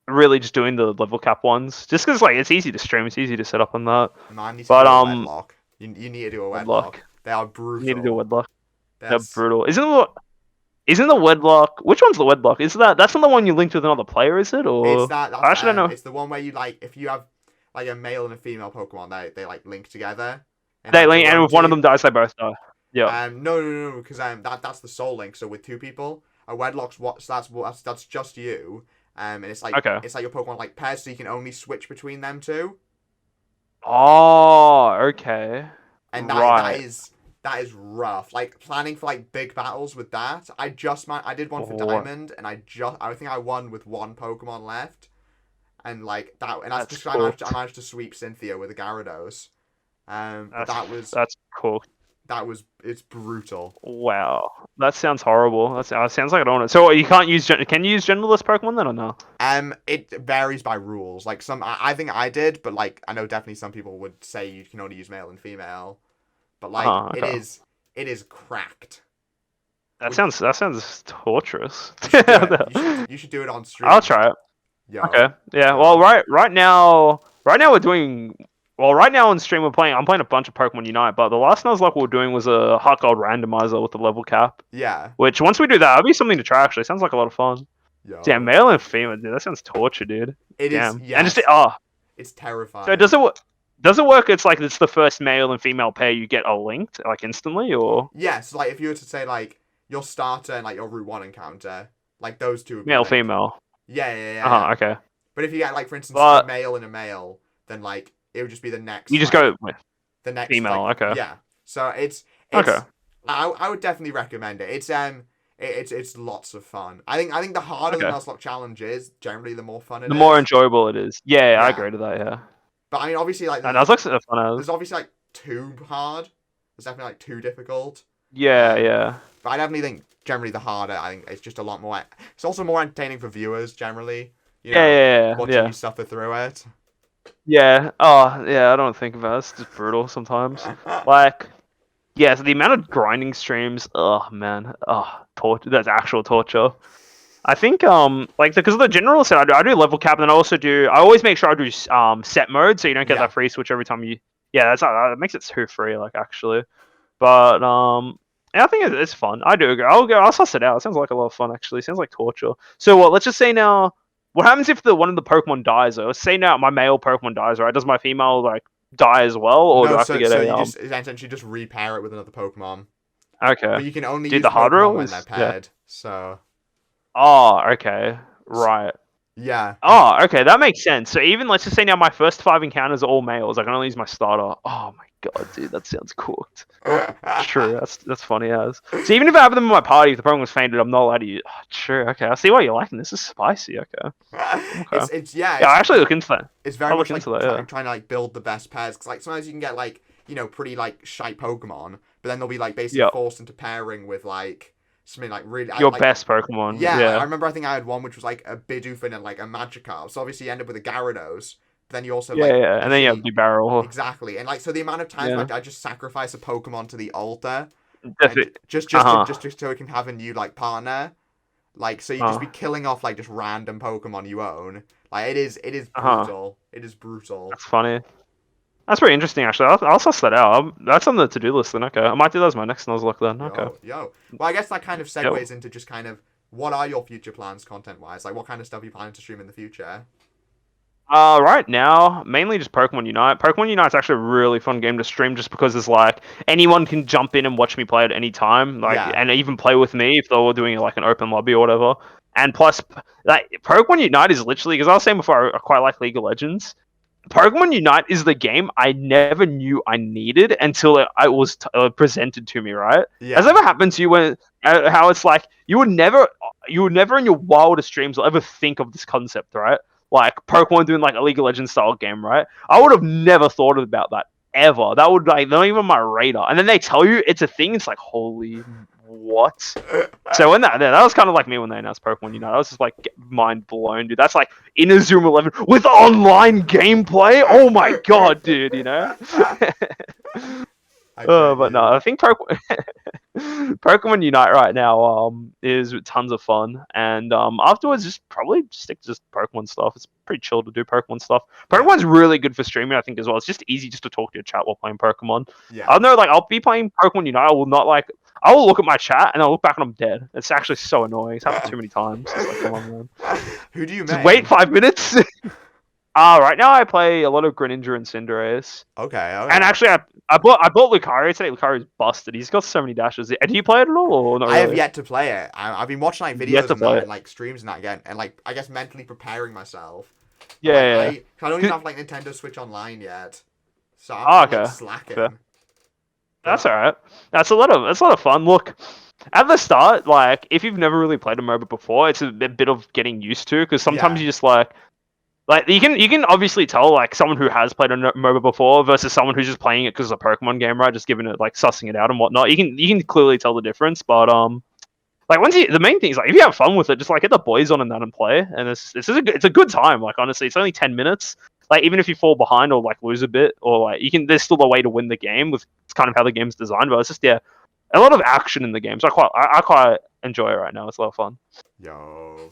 [SPEAKER 2] really just doing the level cap ones, just because like it's easy to stream, it's easy to set up on that.
[SPEAKER 1] Man, you need to do a Wedlock. You need to do a Wedlock. They are brutal.
[SPEAKER 2] You need to do a Wedlock. They're brutal. Isn't the Wedlock? Which one's the Wedlock? That's not the one you linked with another player, is it? Or
[SPEAKER 1] it's that.
[SPEAKER 2] I actually don't know.
[SPEAKER 1] It's the one where you like if you have like a male and a female Pokemon, they like link together.
[SPEAKER 2] They link, and if one of them dies, they both die. Yeah.
[SPEAKER 1] No, because that's the soul link. So with two people, a Wedlock's that's just you. And it's like it's like your Pokemon like pairs, so you can only switch between them two.
[SPEAKER 2] Oh, okay.
[SPEAKER 1] And that is rough. Like planning for like big battles with that. I did one for Diamond, and I think I won with one Pokemon left, and like that, and that's cool. I managed to sweep Cynthia with a Gyarados.
[SPEAKER 2] That's cool.
[SPEAKER 1] It's brutal.
[SPEAKER 2] Wow, that sounds horrible. That sounds like I don't want to. So you can't use can you use genderless Pokemon then or no?
[SPEAKER 1] It varies by rules. Like I think I did, but like I know definitely some people would say you can only use male and female. But like it is cracked.
[SPEAKER 2] That sounds torturous.
[SPEAKER 1] You should do it on stream.
[SPEAKER 2] I'll try it. Yo. Okay. Yeah. Well, right now we're doing. Well, right now on stream I'm playing a bunch of Pokemon Unite, but the last Nuzlocke we were doing was a Heart Gold randomizer with the level cap.
[SPEAKER 1] Yeah.
[SPEAKER 2] Which once we do that, that'll be something to try. Actually, sounds like a lot of fun.
[SPEAKER 1] Yo.
[SPEAKER 2] Damn, male and female, dude. That sounds torture, dude.
[SPEAKER 1] It
[SPEAKER 2] Damn.
[SPEAKER 1] is. Yes.
[SPEAKER 2] And
[SPEAKER 1] it's terrifying.
[SPEAKER 2] So does it work? It's like it's the first male and female pair you get are linked like instantly, or
[SPEAKER 1] yes. Like if you were to say like your starter and like your Route 1 encounter. Like those two would be
[SPEAKER 2] Male,
[SPEAKER 1] like
[SPEAKER 2] female.
[SPEAKER 1] yeah.
[SPEAKER 2] Okay.
[SPEAKER 1] But if you get like for instance a
[SPEAKER 2] But
[SPEAKER 1] male and a male, then like it would just be the
[SPEAKER 2] you
[SPEAKER 1] next
[SPEAKER 2] just
[SPEAKER 1] like
[SPEAKER 2] go with
[SPEAKER 1] the next
[SPEAKER 2] female.
[SPEAKER 1] like
[SPEAKER 2] Okay.
[SPEAKER 1] yeah. So
[SPEAKER 2] Okay.
[SPEAKER 1] it's I would definitely recommend it. It's lots of fun. I think the harder the
[SPEAKER 2] Okay.
[SPEAKER 1] Nuzlocke challenge is, generally the more fun it
[SPEAKER 2] The more
[SPEAKER 1] is.
[SPEAKER 2] enjoyable it is. Yeah, I
[SPEAKER 1] Yeah.
[SPEAKER 2] agree to that. Yeah.
[SPEAKER 1] But I mean obviously like
[SPEAKER 2] And Nuzlocke's a fun
[SPEAKER 1] there's
[SPEAKER 2] as.
[SPEAKER 1] obviously like too hard. There's definitely like too difficult.
[SPEAKER 2] Yeah,
[SPEAKER 1] Um
[SPEAKER 2] yeah.
[SPEAKER 1] but I definitely think generally the harder, I think it's just a lot more it's also more entertaining for viewers generally. You know,
[SPEAKER 2] Yeah.
[SPEAKER 1] watching you suffer through it.
[SPEAKER 2] Yeah. Oh, yeah. I don't think about it. It's just brutal sometimes. Like, yeah. So the amount of grinding streams. Oh man. Oh, torture. That's actual torture. I think like because of the general set, I do level cap, and then I also do. I always make sure I do set mode, so you don't get
[SPEAKER 1] Yeah.
[SPEAKER 2] that free switch every time you. Yeah, that makes it too free, like actually. But yeah, I think it's fun. I do agree. I'll suss it out. It sounds like a lot of fun actually. It sounds like torture. So what? Let's just say now. What happens if one of the Pokemon dies? Though? Let's say now my male Pokemon dies, right? Does my female like die as well, or do
[SPEAKER 1] No,
[SPEAKER 2] I have to get
[SPEAKER 1] so
[SPEAKER 2] a
[SPEAKER 1] you just essentially just repair it with another Pokemon.
[SPEAKER 2] Okay.
[SPEAKER 1] But you can only
[SPEAKER 2] Dude,
[SPEAKER 1] use
[SPEAKER 2] the hard
[SPEAKER 1] Pokemon
[SPEAKER 2] rule
[SPEAKER 1] when
[SPEAKER 2] is
[SPEAKER 1] they're
[SPEAKER 2] yeah.
[SPEAKER 1] paired. So
[SPEAKER 2] Oh, okay. Right.
[SPEAKER 1] yeah.
[SPEAKER 2] Oh, okay, that makes sense. So even let's just say now my first 5 encounters are all males. I can only use my starter. Oh my god, dude, that sounds cooked. True, that's funny as. So even if I have them in my party, if the Pokemon was fainted, I'm not allowed to use. Oh, true. Okay, I see why you're liking this. This is spicy. Okay. Okay.
[SPEAKER 1] It's yeah.
[SPEAKER 2] Yeah, I actually look into that.
[SPEAKER 1] It's very
[SPEAKER 2] I'll
[SPEAKER 1] much
[SPEAKER 2] look
[SPEAKER 1] like
[SPEAKER 2] into that. Yeah.
[SPEAKER 1] trying to like build the best pairs. Because like sometimes you can get like pretty like shite Pokemon, but then they'll be like basically
[SPEAKER 2] Yep.
[SPEAKER 1] forced into pairing with like something like really
[SPEAKER 2] Your
[SPEAKER 1] like,
[SPEAKER 2] best Pokemon.
[SPEAKER 1] yeah.
[SPEAKER 2] Yeah.
[SPEAKER 1] I remember I think I had one which was like a Bidoof and like a Magikarp. So obviously you end up with a Gyarados. But then you also
[SPEAKER 2] Yeah,
[SPEAKER 1] like
[SPEAKER 2] yeah. And then you have the barrel.
[SPEAKER 1] exactly, and like so the amount of times
[SPEAKER 2] Yeah.
[SPEAKER 1] I just sacrifice a Pokemon to the altar,
[SPEAKER 2] Definitely.
[SPEAKER 1] just so it can have a new like partner. Like so you just be killing off like just random Pokemon you own. Like it is brutal. It is brutal.
[SPEAKER 2] That's funny. That's pretty interesting, actually. I'll suss that out. That's on the to-do list then. Okay, I might do that as my next Nuzlocke then. Okay.
[SPEAKER 1] Yo. Well, I guess that kind of segues into just kind of what are your future plans content-wise? Like what kind of stuff are you planning to stream in the future?
[SPEAKER 2] Right now, mainly just Pokemon Unite. Pokemon Unite's actually a really fun game to stream just because it's like anyone can jump in and watch me play at any time, like and even play with me if they were doing like an open lobby or whatever. And plus, like Pokemon Unite is literally because I was saying before I quite like League of Legends. Pokemon Unite is the game I never knew I needed until it was presented to me. Right?
[SPEAKER 1] Yeah.
[SPEAKER 2] Has it ever happened to you when how it's like you would never in your wildest dreams will ever think of this concept, right? Like Pokemon doing like a League of Legends style game, right? I would have never thought about that ever. That would like not even on my radar. And then they tell you it's a thing. It's like holy what? So when that was kind of like me when they announced Pokemon Unite. I was just like mind blown, dude. That's like Inazuma 11 with online gameplay. Oh my god, dude. You know. But no, I think Pokemon Unite right now is tons of fun, and afterwards just probably stick to just Pokemon stuff. It's pretty chill to do Pokemon stuff. Pokemon's really good for streaming, I think, as well. It's just easy just to talk to your chat while playing Pokemon.
[SPEAKER 1] Yeah.
[SPEAKER 2] I know, like I'll be playing Pokemon Unite. I will look at my chat and I'll look back and I'm dead. It's actually so annoying. It's happened too many times. It's like, come on, man.
[SPEAKER 1] Who do you
[SPEAKER 2] Just
[SPEAKER 1] main?
[SPEAKER 2] wait 5 minutes. Right now I play a lot of Greninja and Cinderace.
[SPEAKER 1] Okay.
[SPEAKER 2] And actually, I bought Lucario today. Lucario's busted. He's got so many dashes. Do you play it at all, or not really?
[SPEAKER 1] I have yet to play it. I've been watching like videos and like streams and that again, and like I guess mentally preparing myself.
[SPEAKER 2] Yeah,
[SPEAKER 1] I don't even have like Nintendo Switch Online yet, so
[SPEAKER 2] I'm
[SPEAKER 1] like slacking.
[SPEAKER 2] Fair. That's alright. That's a lot of fun. Look, at the start, like if you've never really played a MOBA before, it's a bit of getting used to because sometimes you just like you can obviously tell like someone who has played a MOBA before versus someone who's just playing it because it's a Pokemon game, right? Just giving it like sussing it out and whatnot. You can clearly tell the difference, but like the main thing is like if you have fun with it, just like get the boys on and that and play, and it's a good time. Like honestly, it's only 10 minutes. Like even if you fall behind or like lose a bit, or like there's still a way to win the game with it's kind of how the game's designed. But it's just a lot of action in the game. So I quite enjoy it right now. It's a lot of fun.
[SPEAKER 1] Yo.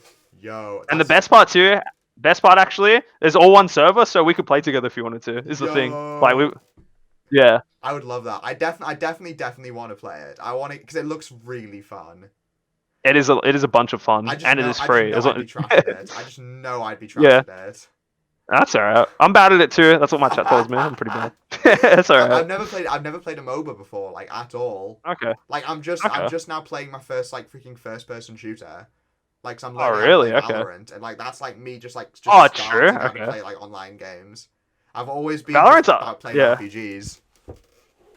[SPEAKER 2] And the best part actually, there's all one server, so we could play together if you wanted to. Is the thing. Like yeah.
[SPEAKER 1] I would love that. I definitely want to play it. I want it because it looks really fun.
[SPEAKER 2] It is a bunch of fun, and it is free.
[SPEAKER 1] I just know I'd be trash at it. I just know I'd be trash at it.
[SPEAKER 2] That's alright. I'm bad at it too. That's what my chat tells me. I'm pretty bad. That's alright.
[SPEAKER 1] I've never played a MOBA before, like at all.
[SPEAKER 2] Okay.
[SPEAKER 1] Like I'm
[SPEAKER 2] Okay.
[SPEAKER 1] just now playing my first like freaking first person shooter. Like, so I'm
[SPEAKER 2] Oh
[SPEAKER 1] learning how to play
[SPEAKER 2] really? Okay.
[SPEAKER 1] Valorant, and like that's like me just
[SPEAKER 2] Oh, true.
[SPEAKER 1] starting how to
[SPEAKER 2] Okay.
[SPEAKER 1] play like online games. I've always been just
[SPEAKER 2] Valorant's
[SPEAKER 1] about playing
[SPEAKER 2] yeah.
[SPEAKER 1] RPGs.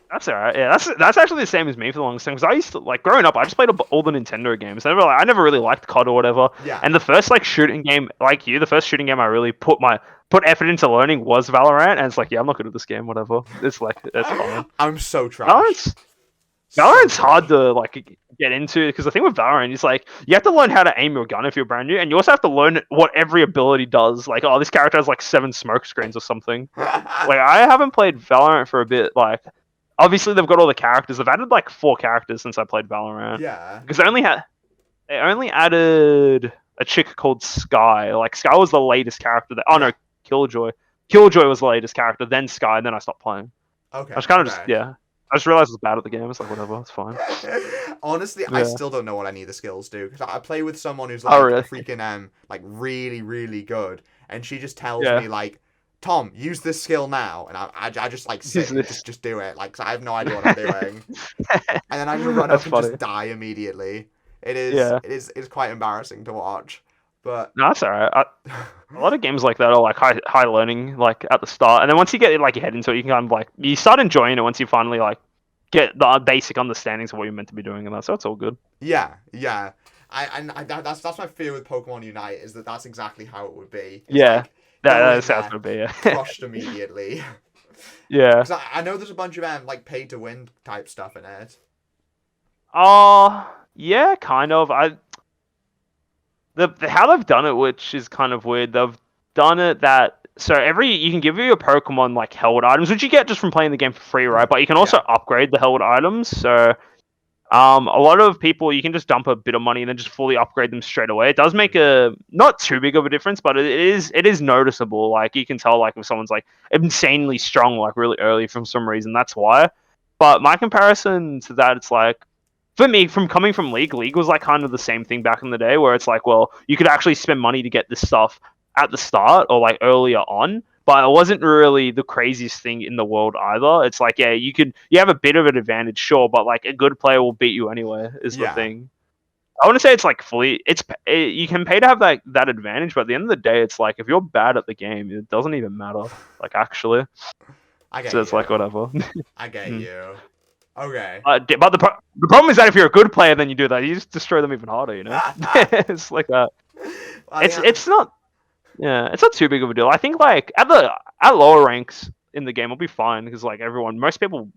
[SPEAKER 2] That's alright. Yeah, that's actually the same as me for the longest time. Because I used to like growing up, I just played all the Nintendo games. I never really liked COD or whatever.
[SPEAKER 1] Yeah.
[SPEAKER 2] And the first like shooting game, like you, the first shooting game I really put effort into learning was Valorant. And it's like, yeah, I'm not good at this game. Whatever. It's like it's fine.
[SPEAKER 1] I'm so trash.
[SPEAKER 2] Valorant's hard to like get into because the thing with Valorant is like you have to learn how to aim your gun if you're brand new, and you also have to learn what every ability does. Like, oh, this character has like 7 smoke screens or something. Like, I haven't played Valorant for a bit. Like, obviously they've got all the characters. They've added like 4 characters since I played Valorant.
[SPEAKER 1] Yeah.
[SPEAKER 2] Because they only added a chick called Sky. Like, Sky was the latest character. No, Killjoy. Killjoy was the latest character. Then Sky, and then I stopped playing.
[SPEAKER 1] Okay.
[SPEAKER 2] I was kind of I just realized I was bad at the game. It's like, whatever, it's fine.
[SPEAKER 1] Honestly,
[SPEAKER 2] Yeah.
[SPEAKER 1] I still don't know what any of the skills do because I play with someone who's like
[SPEAKER 2] really?
[SPEAKER 1] freaking like really really good, and she just tells
[SPEAKER 2] Yeah.
[SPEAKER 1] me like, Tom, use this skill now, and I just like sit and just do it, like 'cause I have no idea what I'm doing, and then I just run up and just die immediately. It's quite embarrassing to watch, but
[SPEAKER 2] No, that's alright. A lot of games like that are like high learning like at the start, and then once you get like your head into it, you can kind of like you start enjoying it once you finally like get the basic understandings of what you're meant to be doing, and that's so it's all good.
[SPEAKER 1] yeah. That's my fear with Pokemon Unite is that that's exactly how it would be. It's
[SPEAKER 2] Yeah.
[SPEAKER 1] like,
[SPEAKER 2] That's how it's gonna be. Yeah.
[SPEAKER 1] crushed immediately.
[SPEAKER 2] Yeah.
[SPEAKER 1] 'Cause I know there's a bunch of like pay to win type stuff in it.
[SPEAKER 2] Yeah, kind of. How they've done it, which is kind of weird. They've done it that so you can give your Pokemon like held items, which you get just from playing the game for free, right? But you can also upgrade the held items. So a lot of people you can just dump a bit of money and then just fully upgrade them straight away. It does make a not too big of a difference, but it is noticeable. Like you can tell like if someone's like insanely strong like really early from some reason. That's why. But my comparison to that, it's like for me, from coming from League was like kind of the same thing back in the day, where it's like, well, you could actually spend money to get this stuff at the start or like earlier on, but it wasn't really the craziest thing in the world either. It's like, yeah, you have a bit of an advantage, sure, but like a good player will beat you anyway, is the thing. I want to say it's like you can pay to have that advantage, but at the end of the day, it's like if you're bad at the game, it doesn't even matter. Like actually, it's like whatever.
[SPEAKER 1] I get you. Okay.
[SPEAKER 2] But the problem is that if you're a good player, then you do that. You just destroy them even harder, you know? It's like that. It's not too big of a deal. I think like at lower ranks in the game, it'll be fine because like most people,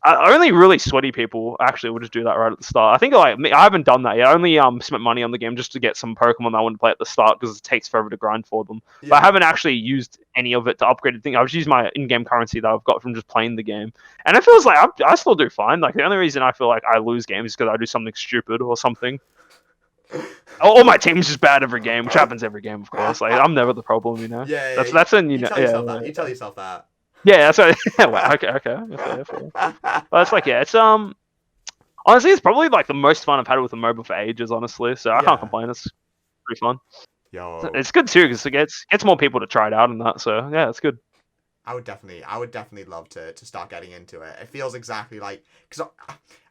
[SPEAKER 2] only really sweaty people actually will just do that right at the start. I think like I haven't done that yet. I only spent money on the game just to get some Pokemon that I want to play at the start because it takes forever to grind for them. Yeah. But I haven't actually used any of it to upgrade the thing. I've just used my in-game currency that I've got from just playing the game, and it feels like I still do fine. Like the only reason I feel like I lose games is because I do something stupid or something. Or my team's just bad every game, which happens every game, of course. Like I'm never the problem, you know.
[SPEAKER 1] Yeah.
[SPEAKER 2] That's when you
[SPEAKER 1] tell yourself that.
[SPEAKER 2] Yeah, that's right. Well, okay. But it's like, yeah, it's honestly, it's probably like the most fun I've had with a MOBA for ages, honestly. So I can't complain. It's pretty fun.
[SPEAKER 1] Yo,
[SPEAKER 2] it's good too because it gets more people to try it out and that. So yeah, it's good.
[SPEAKER 1] I would definitely love to start getting into it. It feels exactly like because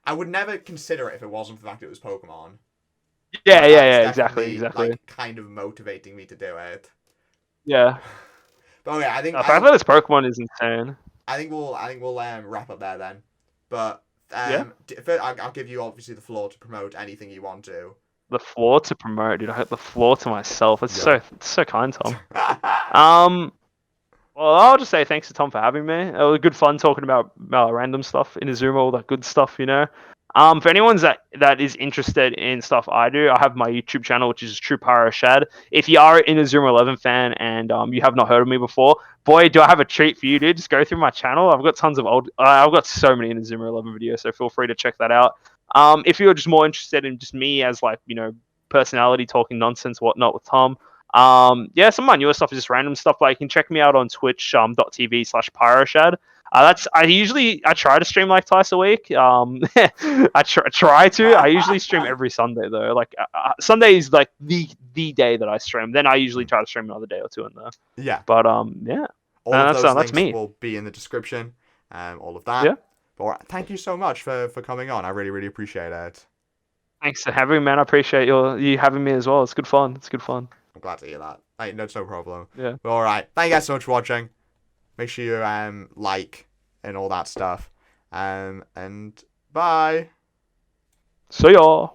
[SPEAKER 1] I would never consider it if it wasn't for the fact it was Pokemon.
[SPEAKER 2] Yeah, exactly.
[SPEAKER 1] Like kind of motivating me to do it.
[SPEAKER 2] Yeah.
[SPEAKER 1] But okay, I think
[SPEAKER 2] this Pokemon is insane.
[SPEAKER 1] I think we'll wrap up there then. But I'll give you obviously the floor to promote anything you want to.
[SPEAKER 2] The floor to promote, dude. I have the floor to myself. It's so kind, Tom. Well, I'll just say thanks to Tom for having me. It was good fun talking about random stuff, Inazuma, all that good stuff, you know. For anyone that is interested in stuff I do, I have my YouTube channel, which is TruePyroShad. If you are an Inazuma 11 fan and you have not heard of me before, boy, do I have a treat for you, dude. Just go through my channel. I've got tons of I've got so many Inazuma 11 videos, so feel free to check that out. If you're just more interested in just me as like, you know, personality talking nonsense, whatnot with Tom, some of my newer stuff is just random stuff. Like you can check me out on Twitch, .tv/PyroShad. I try to stream like twice a week. I try to. I usually stream every Sunday though. Like Sunday is like the day that I stream. Then I usually try to stream another day or two in there.
[SPEAKER 1] Yeah.
[SPEAKER 2] But yeah,
[SPEAKER 1] All of those
[SPEAKER 2] that's
[SPEAKER 1] links
[SPEAKER 2] me.
[SPEAKER 1] will be in the description. All of that.
[SPEAKER 2] Yeah.
[SPEAKER 1] But thank you so much for coming on. I really, really appreciate it.
[SPEAKER 2] Thanks for having me, man. I appreciate you having me as well. It's good fun. It's good fun.
[SPEAKER 1] I'm glad to hear that. Hey, that's no problem.
[SPEAKER 2] Yeah.
[SPEAKER 1] But all right. Thank you guys so much for watching. Make sure you like and all that stuff. And bye.
[SPEAKER 2] See ya.